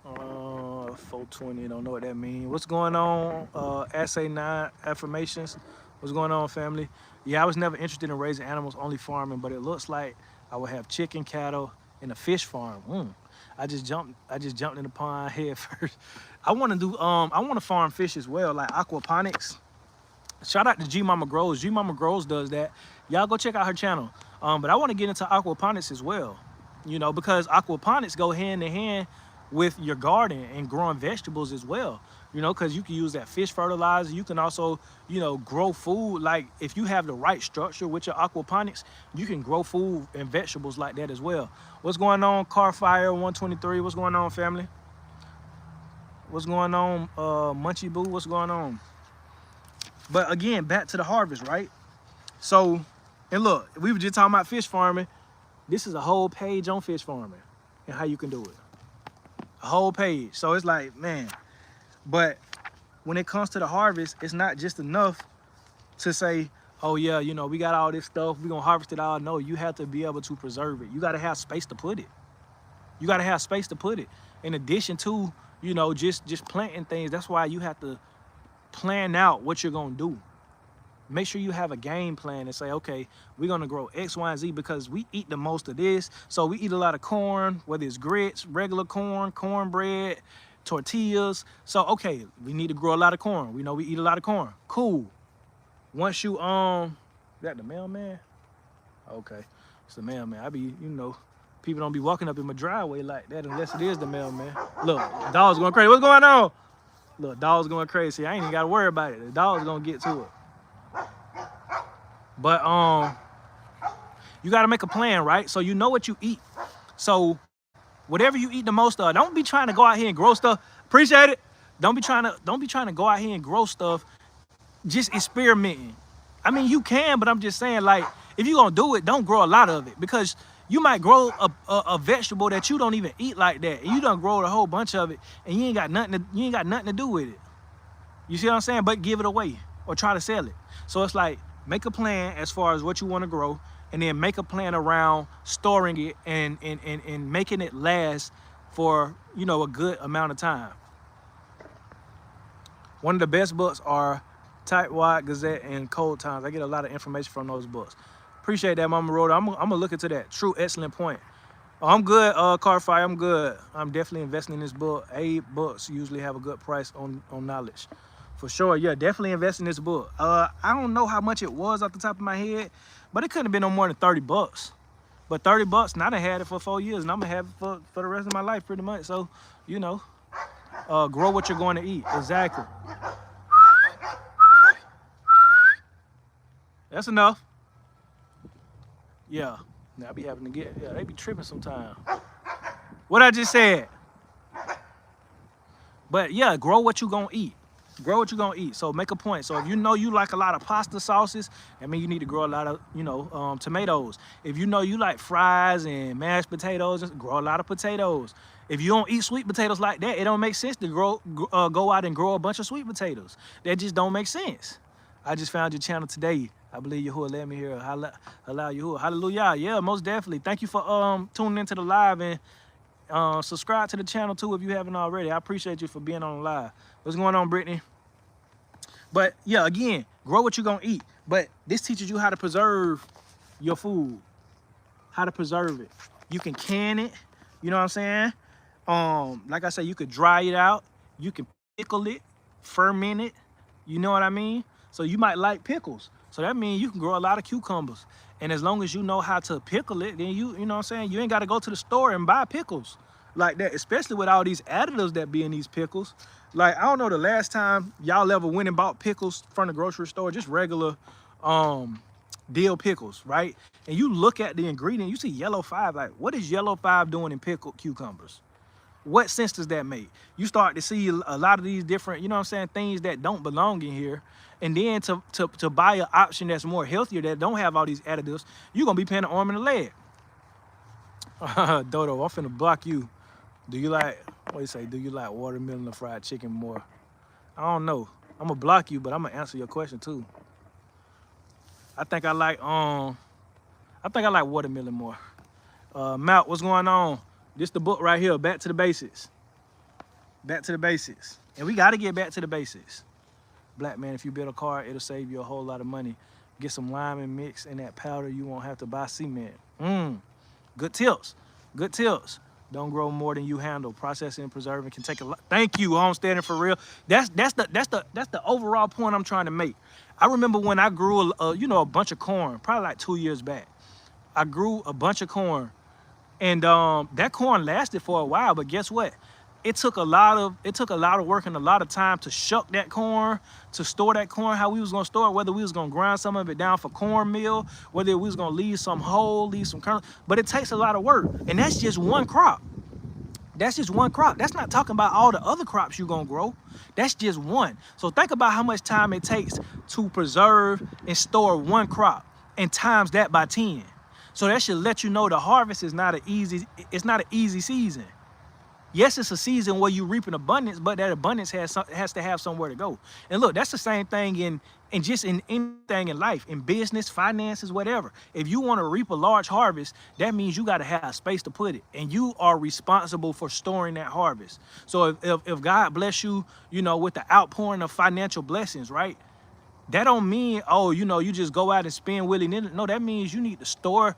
420, don't know what that means. What's going on? Assay 9 affirmations. What's going on, family? Yeah, I was never interested in raising animals, only farming, but it looks like I would have chicken, cattle, and a fish farm. I just jumped in the pond head first. I want to do I want to farm fish as well, like aquaponics. Shout out to G Mama Grows. G Mama Grows does that. Y'all go check out her channel. But I want to get into aquaponics as well, you know, because aquaponics go hand in hand with your garden and growing vegetables as well, you know, because you can use that fish fertilizer. You can also, you know, grow food. Like if you have the right structure with your aquaponics, you can grow food and vegetables like that as well. What's going on, Carfire 123? What's going on, family? What's going on, Munchie Boo? What's going on? But again, back to the harvest, right? So, and look, we were just talking about fish farming. This is a whole page on fish farming and how you can do it. A whole page. So it's like, man, but when it comes to the harvest, it's not just enough to say, oh yeah, you know, we got all this stuff, we're gonna harvest it all. No, you have to be able to preserve it. You gotta have space to put it. You gotta have space to put it. In addition to, you know, just planting things. That's why you have to plan out what you're gonna do. Make sure you have a game plan and say, okay, we're gonna grow X, Y, and Z because we eat the most of this. So we eat a lot of corn, whether it's grits, regular corn, cornbread, tortillas. So, okay, we need to grow a lot of corn. We know we eat a lot of corn. Cool. Once you, that the mailman? Okay, it's the mailman. I be, you know, people don't be walking up in my driveway like that unless it is the mailman. Look, dog's going crazy. What's going on? Look, dog's going crazy. I ain't even got to worry about it. The dog's going to get to it. But you got to make a plan, right? So you know what you eat. So whatever you eat the most of, don't be trying to go out here and grow stuff. Appreciate it. Don't be trying to go out here and grow stuff just experimenting. I mean, you can, but I'm just saying, like, if you're going to do it, don't grow a lot of it, because you might grow a vegetable that you don't even eat like that. And you done grow a whole bunch of it and you ain't got nothing to do with it. You see what I'm saying? But give it away or try to sell it. So it's like, make a plan as far as what you want to grow, and then make a plan around storing it and making it last for, you know, a good amount of time. One of the best books are Tightwad Gazette and Cold Times. I get a lot of information from those books. Appreciate that, Mama Rhoda. I'm gonna look into that. True, excellent point. Oh, I'm good, Carfire. I'm good. I'm definitely investing in this book. Books usually have a good price on knowledge. For sure, yeah, definitely invest in this book. I don't know how much it was off the top of my head, but it couldn't have been no more than 30 bucks. But 30 bucks, and I done had it for 4 years, and I'm gonna have it for the rest of my life pretty much. So, you know, grow what you're going to eat. Exactly. That's enough. Yeah, now I be having to get, yeah, they be tripping sometimes. What I just said. But yeah, grow what you gonna eat. Grow what you're gonna eat. So make a point. So if you know you like a lot of pasta sauces, I mean, you need to grow a lot of, you know, tomatoes. If you know you like fries and mashed potatoes, just grow a lot of potatoes. If you don't eat sweet potatoes like that, it don't make sense to go out and grow a bunch of sweet potatoes. That just don't make sense. I just found your channel today. I believe Yahuwah led me here. Allow Yahuwah. Hallelujah. Yeah, most definitely. Thank you for tuning into the live, and subscribe to the channel too if you haven't already. I appreciate you for being on the live. What's going on, Brittany? But yeah, again, grow what you're gonna eat. But this teaches you how to preserve your food, how to preserve it. You can can it, you know what I'm saying? Like I said, you could dry it out, you can pickle it, ferment it, you know what I mean? So you might like pickles. So that means you can grow a lot of cucumbers. And as long as you know how to pickle it, then you know what I'm saying, you ain't gotta go to the store and buy pickles like that, especially with all these additives that be in these pickles. Like, I don't know the last time y'all ever went and bought pickles from the grocery store, just regular dill pickles, right? And you look at the ingredient, you see yellow 5. Like, what is yellow 5 doing in pickled cucumbers? What sense does that make? You start to see a lot of these different, you know what I'm saying, things that don't belong in here. And then to buy an option that's more healthier, that don't have all these additives, you're gonna be paying an arm and a leg. Dodo, I'm finna block you. Do you like, what do you say, do you like watermelon or fried chicken more? I don't know. I'm gonna block you, but I'm gonna answer your question too. I think I I think I like watermelon more. Matt, what's going on? This the book right here, Back to the Basics. Back to the basics. And we got to get back to the basics. Black man, if you build a car, it'll save you a whole lot of money. Get some lime and mix in that powder. You won't have to buy cement. Good tips. Good tips. Don't grow more than you handle. Processing and preserving can take a lot. Thank you, homesteading for real. That's the overall point I'm trying to make. I remember when I grew a bunch of corn, probably like 2 years back. I grew a bunch of corn, and that corn lasted for a while. But guess what? It took a lot of work and a lot of time to shuck that corn, to store that corn, how we was gonna store it, whether we was gonna grind some of it down for cornmeal, whether we was gonna leave some whole, leave some kernel. But it takes a lot of work, and that's just one crop. That's just one crop. That's not talking about all the other crops you're gonna grow. That's just one. So think about how much time it takes to preserve and store one crop, and times that by 10. So that should let you know the harvest is not an easy season. Yes, it's a season where you reap an abundance, but that abundance has to have somewhere to go. And look, that's the same thing in anything in life, in business, finances, whatever. If you want to reap a large harvest, that means you got to have space to put it, and you are responsible for storing that harvest. So if God bless you, with the outpouring of financial blessings, right? That don't mean, oh, you just go out and spend willy-nilly. No, that means you need to store,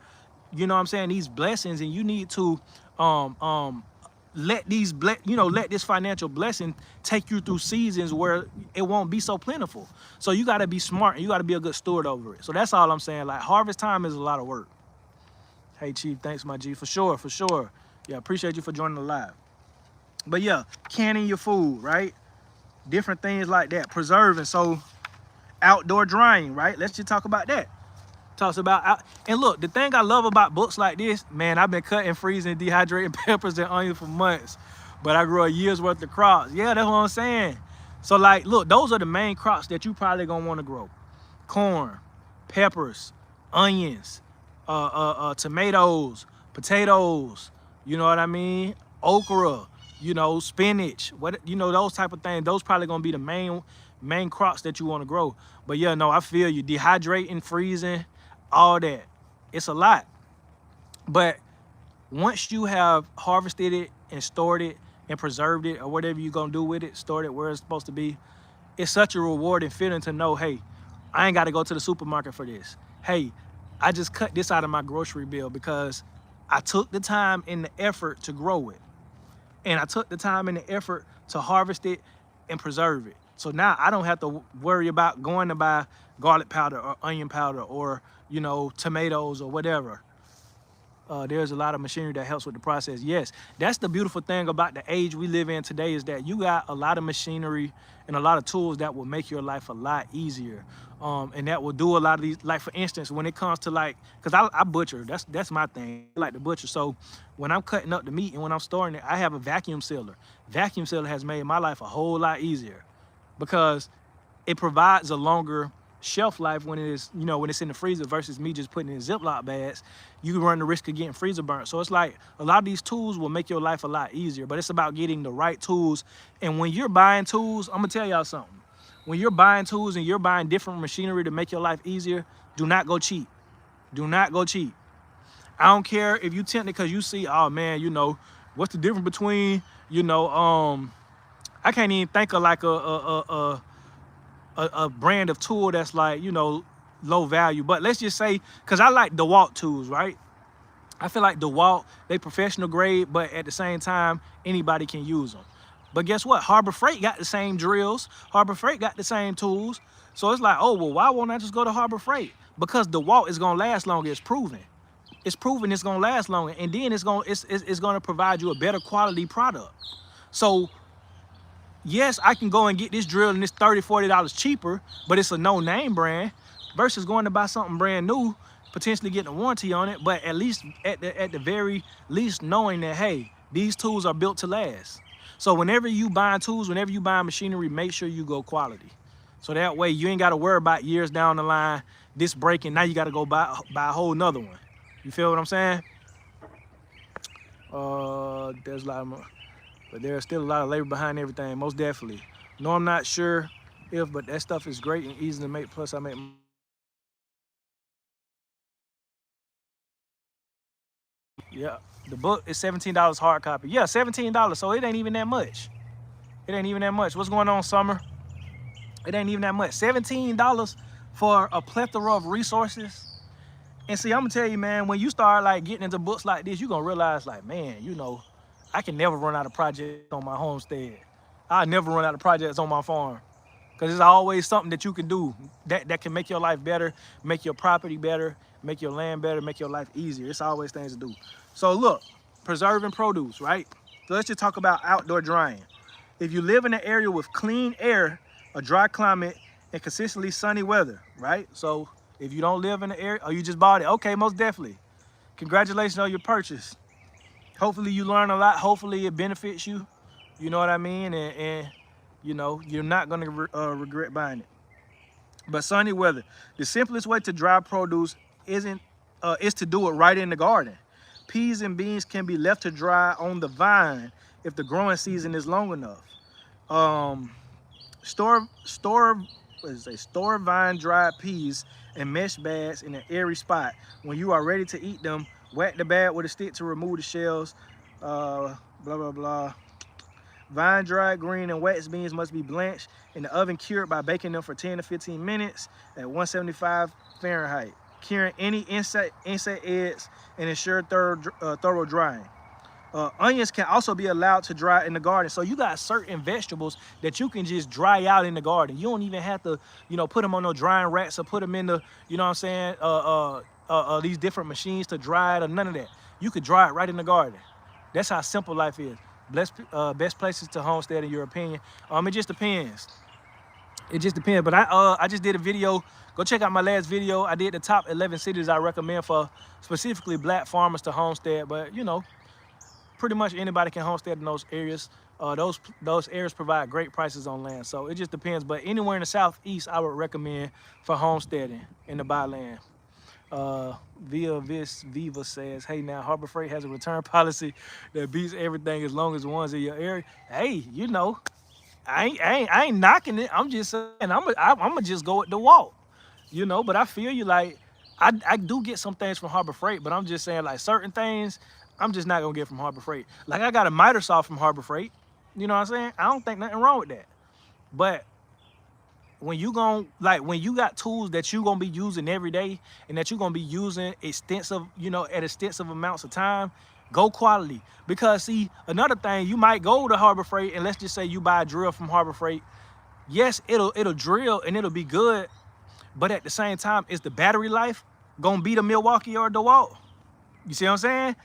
these blessings, and you need to let this financial blessing take you through seasons where it won't be so plentiful. So you got to be smart, and you got to be a good steward over it. So that's all I'm saying. Like, harvest time is a lot of work. Hey, Chief, thanks, my G. For sure. Yeah, appreciate you for joining the live. But yeah, canning your food, right? Different things like that. Preserving. So outdoor drying, right? Let's just talk about that. Talks about and look, the thing I love about books like this, man, I've been cutting, freezing, dehydrating peppers and onions for months, but I grew a year's worth of crops. Yeah, that's what I'm saying. So like, look, those are the main crops that you probably gonna want to grow: corn, peppers, onions, tomatoes, potatoes. You know what I mean? Okra, spinach. Those type of things. Those probably gonna be the main crops that you want to grow. But yeah, no, I feel you. Dehydrating, freezing, all that, it's a lot. But once you have harvested it and stored it and preserved it, or whatever you're gonna do with it, stored it where it's supposed to be, it's such a rewarding feeling to know, hey, I ain't got to go to the supermarket for this. Hey, I just cut this out of my grocery bill because I took the time and the effort to grow it, and I took the time and the effort to harvest it and preserve it. So now I don't have to worry about going to buy garlic powder or onion powder or tomatoes or whatever. There's a lot of machinery that helps with the process. Yes, that's the beautiful thing about the age we live in today, is that you got a lot of machinery and a lot of tools that will make your life a lot easier. And that will do a lot of these, like for instance, when it comes to because I butcher, that's my thing, I like to butcher. So when I'm cutting up the meat and when I'm storing it, I have a vacuum sealer. Vacuum sealer has made my life a whole lot easier because it provides a longer shelf life when it is, when it's in the freezer versus me just putting it in Ziploc bags. You can run the risk of getting freezer burnt. So it's like a lot of these tools will make your life a lot easier, but it's about getting the right tools. And when you're buying tools, I'm gonna tell y'all something. When you're buying tools and you're buying different machinery to make your life easier, do not go cheap. Do not go cheap. I don't care if you tempted because you see, oh man, what's the difference between, I can't even think of like a brand of tool that's like, low value. But let's just say, because I like DeWalt tools, right? I feel like DeWalt, they professional grade, but at the same time, anybody can use them. But guess what? Harbor Freight got the same drills. Harbor Freight got the same tools. So it's like, oh, well, why won't I just go to Harbor Freight? Because DeWalt is gonna last longer. It's proven. It's proven it's gonna last longer. And then it's gonna provide you a better quality product. So yes, I can go and get this drill and it's $30, $40 cheaper, but it's a no-name brand versus going to buy something brand new, potentially getting a warranty on it, but at least at the very least knowing that, hey, these tools are built to last. So whenever you buy tools, whenever you buy machinery, make sure you go quality. So that way you ain't got to worry about years down the line, this breaking, now you got to go buy a whole nother one. You feel what I'm saying? There's a lot more. But there's still a lot of labor behind everything, most definitely. No, I'm not sure but that stuff is great and easy to make. Plus, I make Yeah, the book is $17 hard copy. Yeah, $17. So it ain't even that much. It ain't even that much. What's going on, Summer? It ain't even that much. $17 for a plethora of resources. And see, I'm gonna tell you, man, when you start like getting into books like this, you're gonna realize, like, man, you know, I can never run out of projects on my homestead. I never run out of projects on my farm. Because there's always something that you can do that can make your life better, make your property better, make your land better, make your life easier. It's always things to do. So look, preserving produce, right? So let's just talk about outdoor drying. If you live in an area with clean air, a dry climate, and consistently sunny weather, right? So if you don't live in the area, or you just bought it, okay, most definitely. Congratulations on your purchase. Hopefully you learn a lot. Hopefully it benefits you. You know what I mean? And you know, you're not gonna regret buying it. But sunny weather, the simplest way to dry produce is to do it right in the garden. Peas and beans can be left to dry on the vine if the growing season is long enough. Store vine dried peas in mesh bags in an airy spot. When you are ready to eat them, whack the bag with a stick to remove the shells. Blah blah blah. Vine dried green and wax beans must be blanched in the oven, cured by baking them for 10 to 15 minutes at 175 Fahrenheit, curing any insect eggs and ensure thorough drying. Onions can also be allowed to dry in the garden. So you got certain vegetables that you can just dry out in the garden. You don't even have to, you know, put them on no drying racks or put them in the, you know what I'm saying, these different machines to dry it or none of that. You could dry it right in the garden. That's how simple life is. Best places to homestead in your opinion. It just depends. It just depends. But I just did a video. Go check out my last video. I did the top 11 cities I recommend for specifically black farmers to homestead. But you know, pretty much anybody can homestead in those areas. Those areas provide great prices on land. So it just depends. But anywhere in the southeast, I would recommend for homesteading in the byland. Viva says, hey, now Harbor Freight has a return policy that beats everything as long as the ones in your area. Hey, you know, I ain't knocking it. I'm just saying I'm gonna just go with the walk, you know. But I feel you, like I do get some things from Harbor Freight, but I'm just saying like certain things I'm just not gonna get from Harbor Freight. Like I got a miter saw from Harbor Freight. You know what I'm saying? I don't think nothing wrong with that. But when you got tools that you gonna be using every day and that you're gonna be using extensive, you know, at extensive amounts of time, go quality. Because see, another thing, you might go to Harbor Freight and let's just say you buy a drill from Harbor Freight. Yes, it'll drill and it'll be good, but at the same time, is the battery life gonna be the Milwaukee or DeWalt? You see what I'm saying?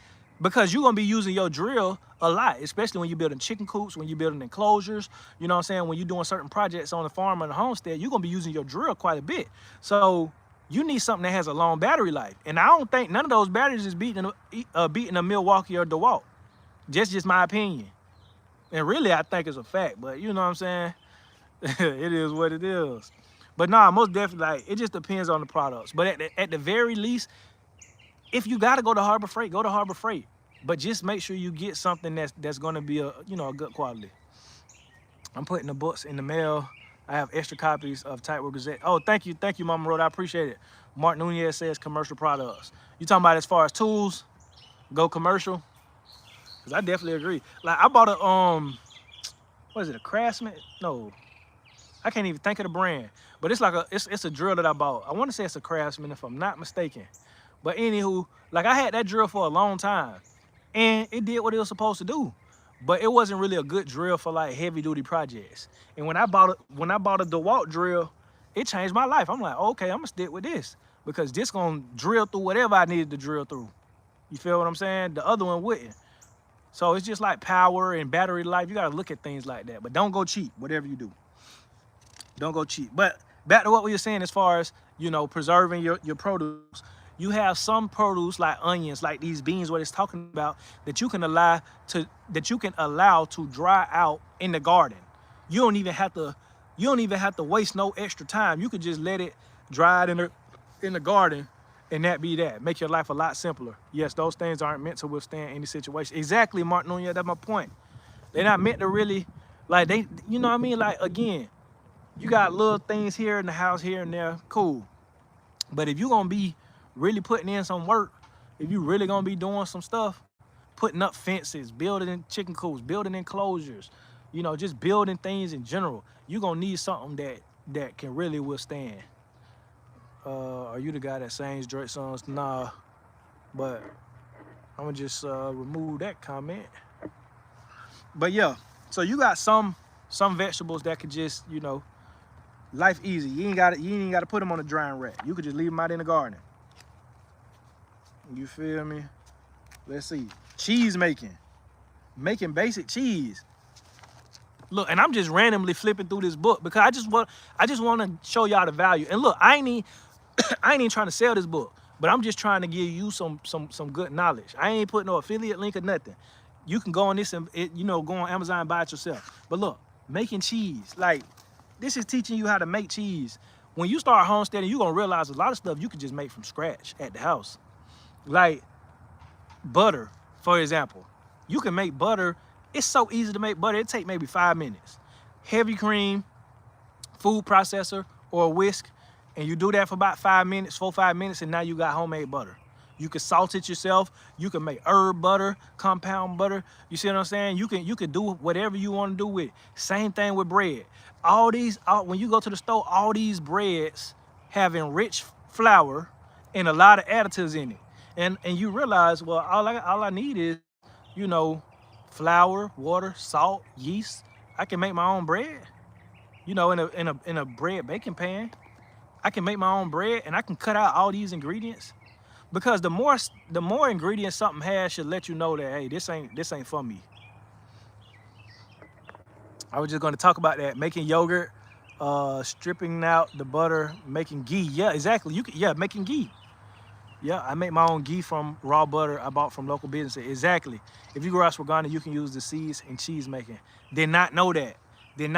Because you're gonna be using your drill a lot, especially when you're building chicken coops, when you're building enclosures, you know what I'm saying? When you're doing certain projects on the farm or the homestead, you're gonna be using your drill quite a bit. So you need something that has a long battery life. And I don't think none of those batteries is beating a Milwaukee or DeWalt. Just my opinion. And really, I think it's a fact, but you know what I'm saying? It is what it is. But nah, most definitely, like, it just depends on the products. But at the very least, if you gotta go to Harbor Freight, go to Harbor Freight. But just make sure you get something that's gonna be a good quality. I'm putting the books in the mail. I have extra copies of Tightwood Gazette. Oh, thank you, Mama Road. I appreciate it. Mark Nunez says commercial products. You talking about as far as tools, go commercial? Cause I definitely agree. Like I bought a what is it, a Craftsman? No, I can't even think of the brand. But it's like it's a drill that I bought. I want to say it's a Craftsman if I'm not mistaken. But anywho, like I had that drill for a long time. And it did what it was supposed to do, but it wasn't really a good drill for like heavy duty projects. And when I bought a DeWalt drill, it changed my life. I'm like, okay, I'm gonna stick with this because this gonna drill through whatever I needed to drill through. You feel what I'm saying? The other one wouldn't. So it's just like power and battery life. You gotta look at things like that, but don't go cheap. Whatever you do, don't go cheap. But back to what we were saying as far as, you know, preserving your produce. You have some produce like onions, like these beans, what it's talking about, that you can allow to dry out in the garden. You don't even have to waste no extra time. You could just let it dry out in the garden, and that be that. Make your life a lot simpler. Yes, those things aren't meant to withstand any situation. Exactly, Martin Nunez, that's my point. They're not meant to really, like, you know what I mean? Like, again, you got little things here in the house, here and there, cool. But if you're gonna be really putting in some work, if you really gonna be doing some stuff, putting up fences, building chicken coops, building enclosures, you know, just building things in general, you're gonna need something that can really withstand. Are you the guy that sings Drake songs? Nah, but I'm gonna just remove that comment. But yeah, so you got some vegetables that could just, you know, life easy. You ain't gotta put them on a drying rack. You could just leave them out in the garden. You feel me? Let's see. Cheese making basic cheese. Look, and I'm just randomly flipping through this book because I just want to show y'all the value. And look, I ain't even trying to sell this book, but I'm just trying to give you some good knowledge. I ain't putting no affiliate link or nothing. You can go on this and you know, go on Amazon and buy it yourself. But look, making cheese, like this is teaching you how to make cheese. When you start homesteading, you're gonna realize a lot of stuff you can just make from scratch at the house. Like butter, for example. You can make butter. It's so easy to make butter. It take maybe 5 minutes. Heavy cream, food processor, or a whisk, and you do that for about 5 minutes, 4-5 minutes, and now you got homemade butter. You can salt it yourself. You can make herb butter, compound butter. You see what I'm saying? You can do whatever you want to do with it. Same thing with bread. When you go to the store, all these breads have enriched flour and a lot of additives in it. And you realize, well, all I need is, you know, flour, water, salt, yeast. I can make my own bread. You know, in a bread baking pan. I can make my own bread, and I can cut out all these ingredients. Because the more ingredients something has should let you know that, hey, this ain't for me. I was just going to talk about that. Making yogurt, stripping out the butter, making ghee. Yeah, exactly. Making ghee. Yeah, I make my own ghee from raw butter I bought from local businesses. Exactly. If you grow ashwagandha, you can use the seeds in cheese making. Did not know that. And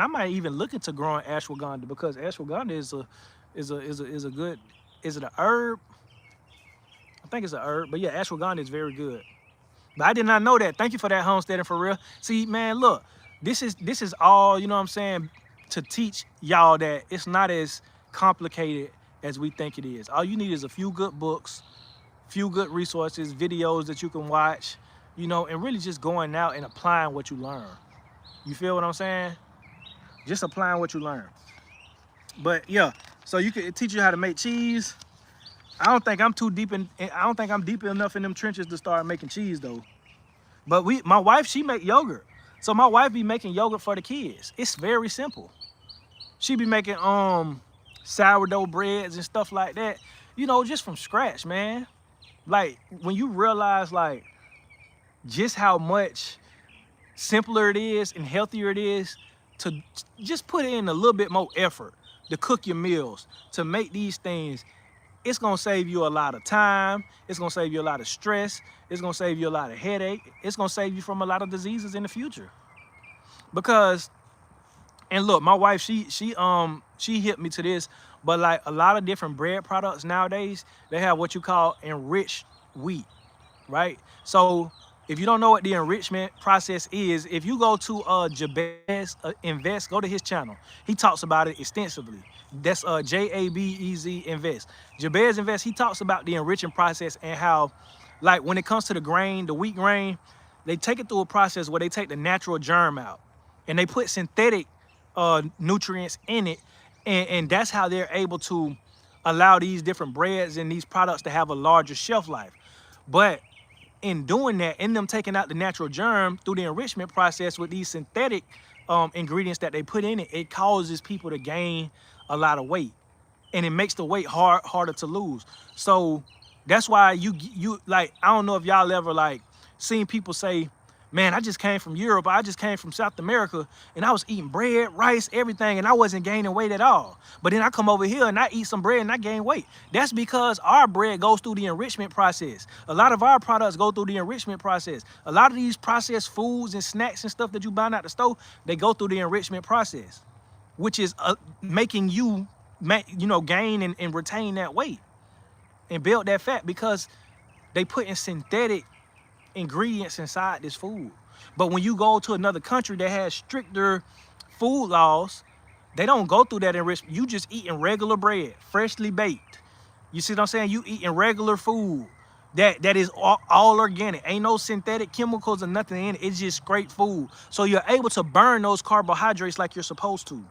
I might even look into growing ashwagandha because ashwagandha is a good. Is it an herb? I think it's an herb, but yeah, ashwagandha is very good. But I did not know that. Thank you for that, homesteading for real. See, man, look, this is all, you know what I'm saying, to teach y'all that it's not as complicated as we think it is. All you need is a few good books, few good resources, videos that you can watch, you know, and really just going out and applying what you learn. You feel what I'm saying? Just applying what you learn. But yeah, so you can teach you how to make cheese. I don't think I'm deep enough in them trenches to start making cheese though. But my wife, she make yogurt. So my wife be making yogurt for the kids. It's very simple. She be making sourdough breads and stuff like that, you know, just from scratch, man. Like when you realize like just how much simpler it is and healthier it is to just put in a little bit more effort to cook your meals, to make these things, it's gonna save you a lot of time, it's gonna save you a lot of stress, it's gonna save you a lot of headache, it's gonna save you from a lot of diseases in the future. Because, and look, my wife, she hit me to this, but like a lot of different bread products nowadays, they have what you call enriched wheat, right? So if you don't know what the enrichment process is, if you go to Jabez Invest, go to his channel. He talks about it extensively. That's Jabez Invest. Jabez Invest, he talks about the enriching process and how, like when it comes to the grain, the wheat grain, they take it through a process where they take the natural germ out and they put synthetic nutrients in it. And that's how they're able to allow these different breads and these products to have a larger shelf life. But in doing that, in them taking out the natural germ through the enrichment process with these synthetic ingredients that they put in it, it causes people to gain a lot of weight, and it makes the weight harder to lose. So that's why you like, I don't know if y'all ever like seen people say, man, I just came from Europe, I just came from South America, and I was eating bread, rice, everything, and I wasn't gaining weight at all. But then I come over here and I eat some bread and I gain weight. That's because our bread goes through the enrichment process. A lot of our products go through the enrichment process. A lot of these processed foods and snacks and stuff that you buy out the store, they go through the enrichment process, which is making you, gain and retain that weight and build that fat, because they put in synthetic ingredients inside this food. But when you go to another country that has stricter food laws, they don't go through that enrichment. You just eating regular bread, freshly baked. You see what I'm saying? You eating regular food. that is all organic. Ain't no synthetic chemicals or nothing in it. It's just straight food. So you're able to burn those carbohydrates like you're supposed to.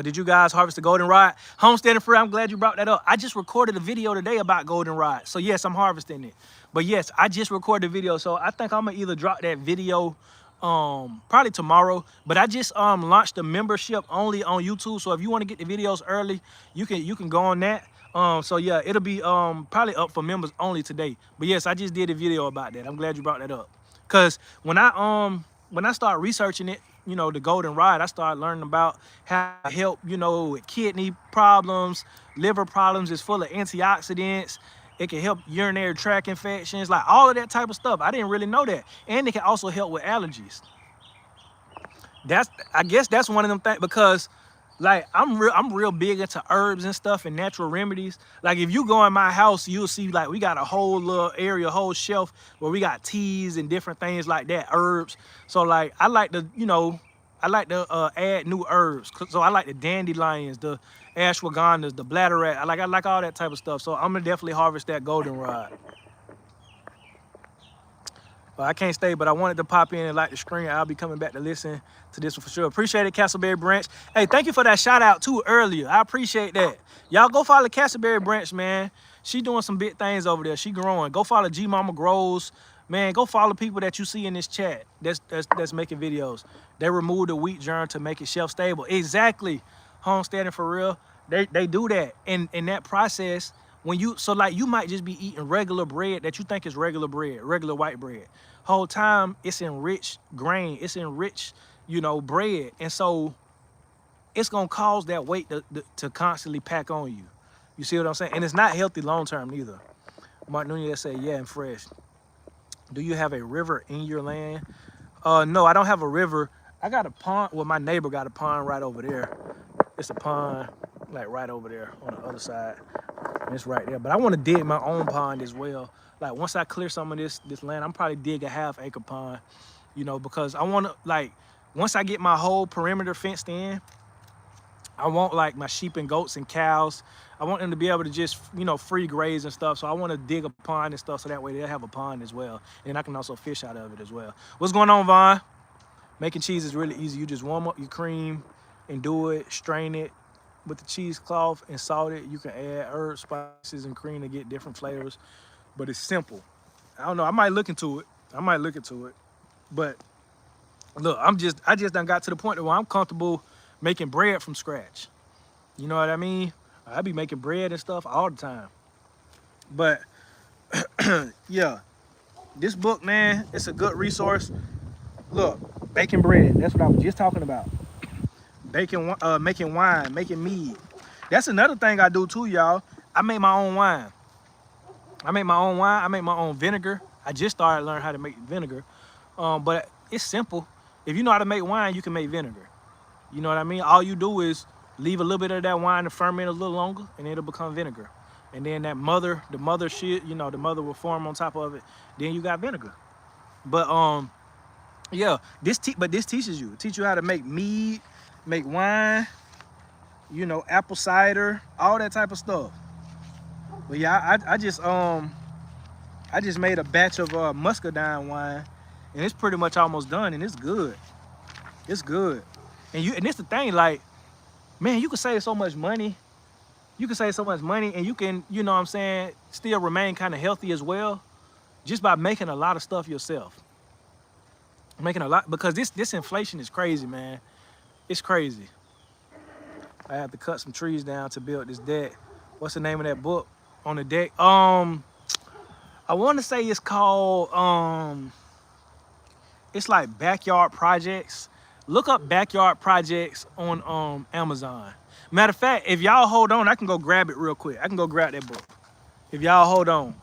Did you guys harvest the goldenrod? Homesteading Free, I'm glad you brought that up. I just recorded a video today about goldenrod. So yes, I'm harvesting it. But yes, I just recorded a video. So I think I'm gonna either drop that video probably tomorrow. But I just launched a membership only on YouTube. So if you want to get the videos early, you can go on that. So yeah, it'll be probably up for members only today. But yes, I just did a video about that. I'm glad you brought that up. Cause when I start researching it, you know, the goldenrod, I started learning about how to help, you know, with kidney problems, liver problems. It's full of antioxidants. It can help urinary tract infections, like all of that type of stuff. I didn't really know that. And it can also help with allergies. I guess that's one of them things, because like I'm real big into herbs and stuff and natural remedies. Like if you go in my house, you'll see like we got a whole little area, whole shelf where we got teas and different things like that, herbs. So like I like to, you know, add new herbs. So I like the dandelions, the ashwagandhas, the bladderwrack. I like all that type of stuff. So I'm gonna definitely harvest that goldenrod. I can't stay, but I wanted to pop in and like the screen. I'll be coming back to listen to this one for sure. Appreciate it, Castleberry Branch. Hey, thank you for that shout out too earlier. I appreciate that. Y'all go follow Castleberry Branch, man. She doing some big things over there. She growing. Go follow G Mama Grows. Man, go follow people that you see in this chat that's making videos. They remove the wheat germ to make it shelf stable. Exactly. Homesteading for real. They do that. And in that process, when you, so like you might just be eating regular bread that you think is regular bread, regular white bread. Whole time it's enriched grain, it's enriched, you know, bread. And so it's gonna cause that weight to constantly pack on you. You see what I'm saying? And it's not healthy long term neither. Mark Nunez said, yeah, and fresh. Do you have a river in your land? No, I don't have a river. I got a pond. Well, my neighbor got a pond right over there. It's a pond like right over there on the other side. And it's right there. But I want to dig my own pond as well. Like once I clear some of this land, I'm probably dig a half-acre pond, you know, because I want to, like, once I get my whole perimeter fenced in, I want like my sheep and goats and cows, I want them to be able to just, you know, free graze and stuff. So I want to dig a pond and stuff so that way they'll have a pond as well. And I can also fish out of it as well. What's going on, Vaughn? Making cheese is really easy. You just warm up your cream and do it, strain it with the cheesecloth and salt it. You can add herbs, spices, and cream to get different flavors. But it's simple. I don't know. I might look into it. But look, I just done got to the point where I'm comfortable making bread from scratch. You know what I mean? I be making bread and stuff all the time. But yeah, this book, man, it's a good resource. Look, baking bread. That's what I was just talking about. Making wine, making mead. That's another thing I do too, y'all. I make my own wine. I make my own vinegar. I just started learning how to make vinegar. But it's simple. If you know how to make wine, you can make vinegar. You know what I mean? All you do is leave a little bit of that wine to ferment a little longer, and it'll become vinegar. And then the mother shit, you know, the mother will form on top of it. Then you got vinegar. But yeah, this teaches you. It teaches you how to make mead, make wine, you know, apple cider, all that type of stuff. But yeah, I just made a batch of muscadine wine, and it's pretty much almost done, and it's good. It's good. And it's the thing, like, man, you can save so much money. You can save so much money, and you can, you know what I'm saying, still remain kind of healthy as well, just by making a lot of stuff yourself. Making a lot, because this inflation is crazy, man. It's crazy. I have to cut some trees down to build this deck. What's the name of that book on the deck? I want to say it's called it's like Backyard Projects. Look up Backyard Projects on Amazon. Matter of fact, if y'all hold on, I can go grab it real quick. I can go grab that book. If y'all hold on.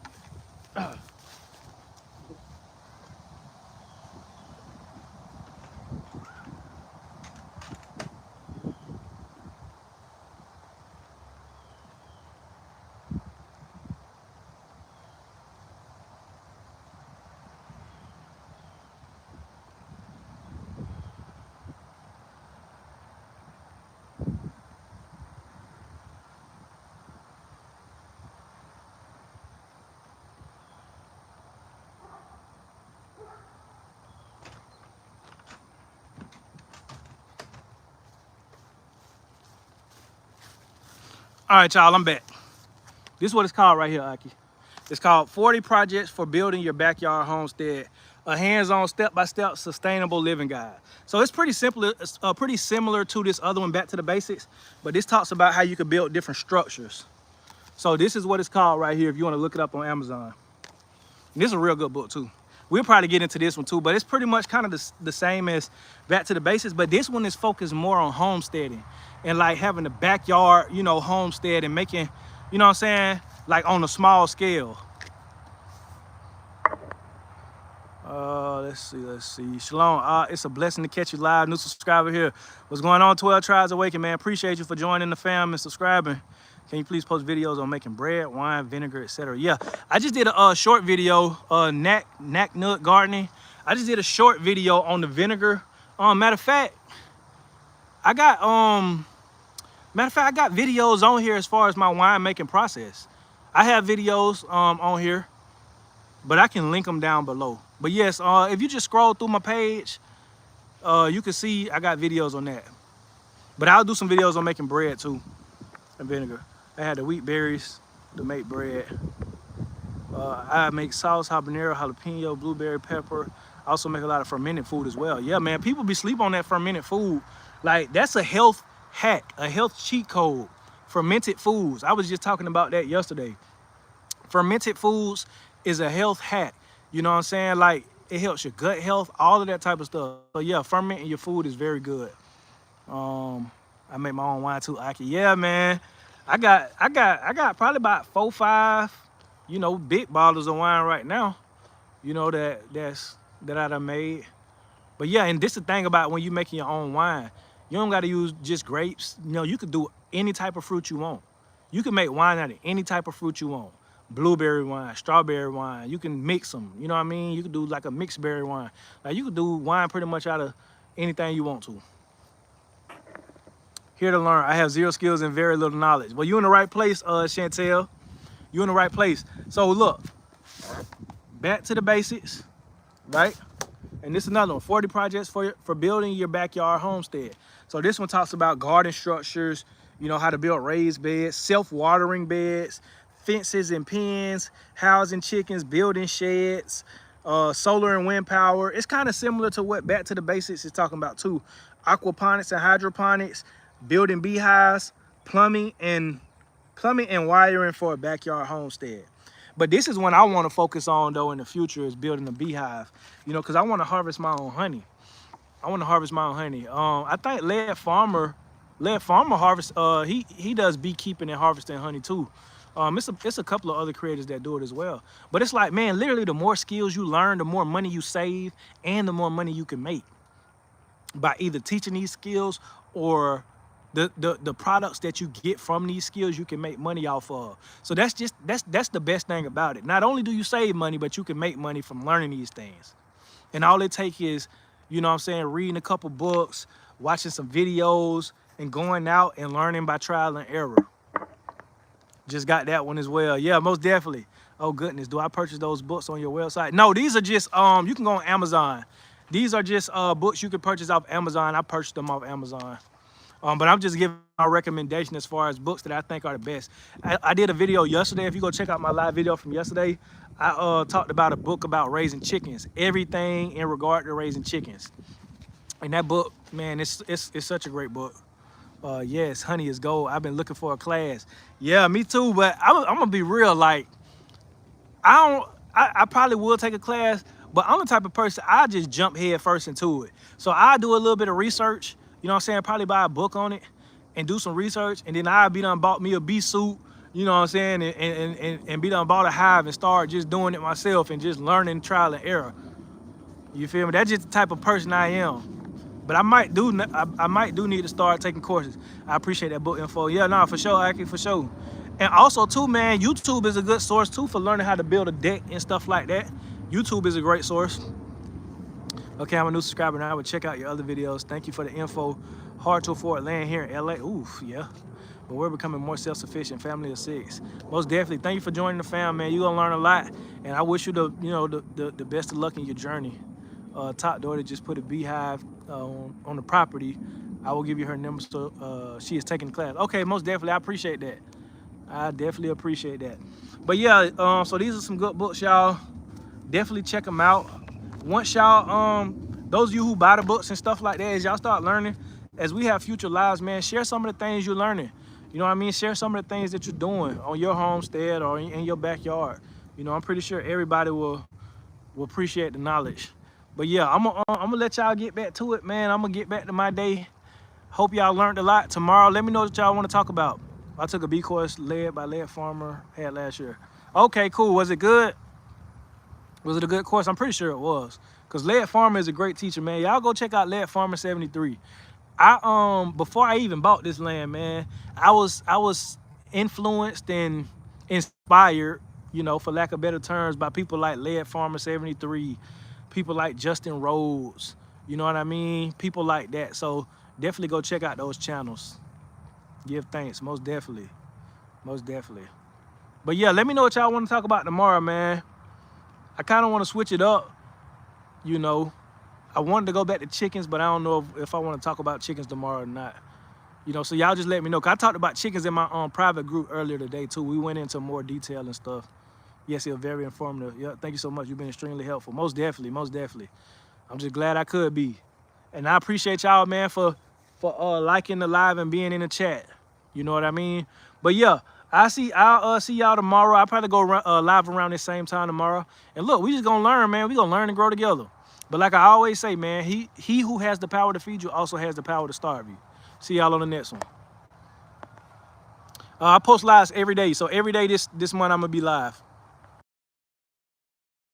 All right, y'all, I'm back. This is what it's called right here, Aki. It's called 40 Projects for Building Your Backyard Homestead, a hands-on, step-by-step, sustainable living guide. So it's pretty simple, it's pretty similar to this other one, Back to the Basics, but this talks about how you can build different structures. So this is what it's called right here if you want to look it up on Amazon. And this is a real good book too. We'll probably get into this one too, but it's pretty much kind of the same as Back to the Basics, but this one is focused more on homesteading and like having a backyard, you know, homestead and making, you know what I'm saying, like on a small scale. Let's see. Shalom. It's a blessing to catch you live. New subscriber here. What's going on, 12 Tribes Awaken, man? Appreciate you for joining the fam and subscribing. Can you please post videos on making bread, wine, vinegar, etc.? Yeah, I just did a short video, Knack Nut Gardening. I just did a short video on the vinegar. Matter of fact, I got videos on here as far as my wine making process. I have videos on here, but I can link them down below. But yes, if you just scroll through my page, you can see I got videos on that. But I'll do some videos on making bread too, and vinegar. I had the wheat berries to make bread. I make sauce, habanero, jalapeno, blueberry pepper. I also make a lot of fermented food as well. Yeah, man, people be sleep on that fermented food. Like, that's a health hack, a health cheat code. Fermented foods. I was just talking about that yesterday. Fermented foods is a health hack. You know what I'm saying? Like, it helps your gut health, all of that type of stuff. So yeah, fermenting your food is very good. I make my own wine too, Aki. Yeah, man. I got probably about 4 or 5, you know, big bottles of wine right now. You know, that I done made. But yeah, and this is the thing about when you're making your own wine. You don't gotta use just grapes. You know, you could do any type of fruit you want. You can make wine out of any type of fruit you want. Blueberry wine, strawberry wine, you can mix them. You know what I mean? You can do like a mixed berry wine. Like, you can do wine pretty much out of anything you want to. Here to learn. I have 0 skills and very little knowledge. Well, you're in the right place, Chantel. You're in the right place. So look, back to the basics, right? And this is another one, 40 projects for building your backyard homestead. So this one talks about garden structures, you know, how to build raised beds, self-watering beds, fences and pens, housing chickens, building sheds, solar and wind power. It's kind of similar to what Back to the Basics is talking about too. Aquaponics and hydroponics, building beehives, plumbing and wiring for a backyard homestead. But this is one I want to focus on though in the future, is building a beehive, you know, because I want to harvest my own honey. I think Led Farmer harvest, he does beekeeping and harvesting honey too. It's a couple of other creators that do it as well. But it's like, man, literally the more skills you learn, the more money you save, and the more money you can make by either teaching these skills or the products that you get from these skills you can make money off of. So that's the best thing about it. Not only do you save money, but you can make money from learning these things. And all it takes is, you know what I'm saying, reading a couple books, watching some videos, and going out and learning by trial and error. Just got that one as well. Yeah, most definitely. Oh goodness, do I purchase those books on your website? No, these are just you can go on Amazon. These are just books you can purchase off Amazon. I purchased them off Amazon. But I'm just giving my recommendation as far as books that I think are the best. I did a video yesterday. If you go check out my live video from yesterday, I talked about a book about raising chickens, everything in regard to raising chickens. And that book, man, it's such a great book. Yes, honey is gold. I've been looking for a class. Yeah, me too. But I'm gonna be real. Like, I probably will take a class, but I'm the type of person, I just jump head first into it. So I do a little bit of research. You know what I'm saying? Probably buy a book on it and do some research, and then I'll be done bought me a bee suit. You know what I'm saying? And be done bought a hive and start just doing it myself and just learning trial and error. You feel me? That's just the type of person I am. But I might do need to start taking courses. I appreciate that book info. Yeah, no, for sure, Aki, for sure. And also too, man, YouTube is a good source too for learning how to build a deck and stuff like that. YouTube is a great source. Okay, I'm a new subscriber now. I would check out your other videos. Thank you for the info. Hard to afford land here in LA. Oof, yeah. But we're becoming more self-sufficient, family of 6. Most definitely. Thank you for joining the fam, man. You're gonna learn a lot. And I wish you the best of luck in your journey. Top daughter just put a beehive on the property. I will give you her number so she is taking the class. Okay, most definitely. I appreciate that. I definitely appreciate that. But yeah, so these are some good books, y'all. Definitely check them out. Once y'all, those of you who buy the books and stuff like that, as y'all start learning, as we have future lives, man, share some of the things you're learning. You know what I mean? Share some of the things that you're doing on your homestead or in your backyard. You know, I'm pretty sure everybody will appreciate the knowledge. But yeah, I'm gonna let y'all get back to it, man. I'm gonna get back to my day. Hope y'all learned a lot. Tomorrow, let me know what y'all want to talk about. I took a B course led by Lead Farmer, had last year. Okay, cool. Was it good? Was it a good course? I'm pretty sure it was. Cause Lead Farmer is a great teacher, man. Y'all go check out Lead Farmer 73. Before I even bought this land, man, I was influenced and inspired, you know, for lack of better terms, by people like Lead Farmer 73, people like Justin Rhodes, you know what I mean? People like that. So definitely go check out those channels. Give thanks, most definitely. Most definitely. But yeah, let me know what y'all want to talk about tomorrow, man. I kind of want to switch it up, you know. I wanted to go back to chickens, but I don't know if I want to talk about chickens tomorrow or not. You know, so y'all just let me know. Cause I talked about chickens in my private group earlier today too. We went into more detail and stuff. Yes, it was very informative. Yeah, thank you so much. You've been extremely helpful. Most definitely, most definitely. I'm just glad I could be. And I appreciate y'all, man, for liking the live and being in the chat. You know what I mean? But yeah, I'll see y'all tomorrow. I'll probably go live around this same time tomorrow. And look, we just gonna learn, man. We gonna learn and grow together. But like I always say, man, he who has the power to feed you also has the power to starve you. See y'all on the next one. I post lives every day. So every day this month I'm gonna be live.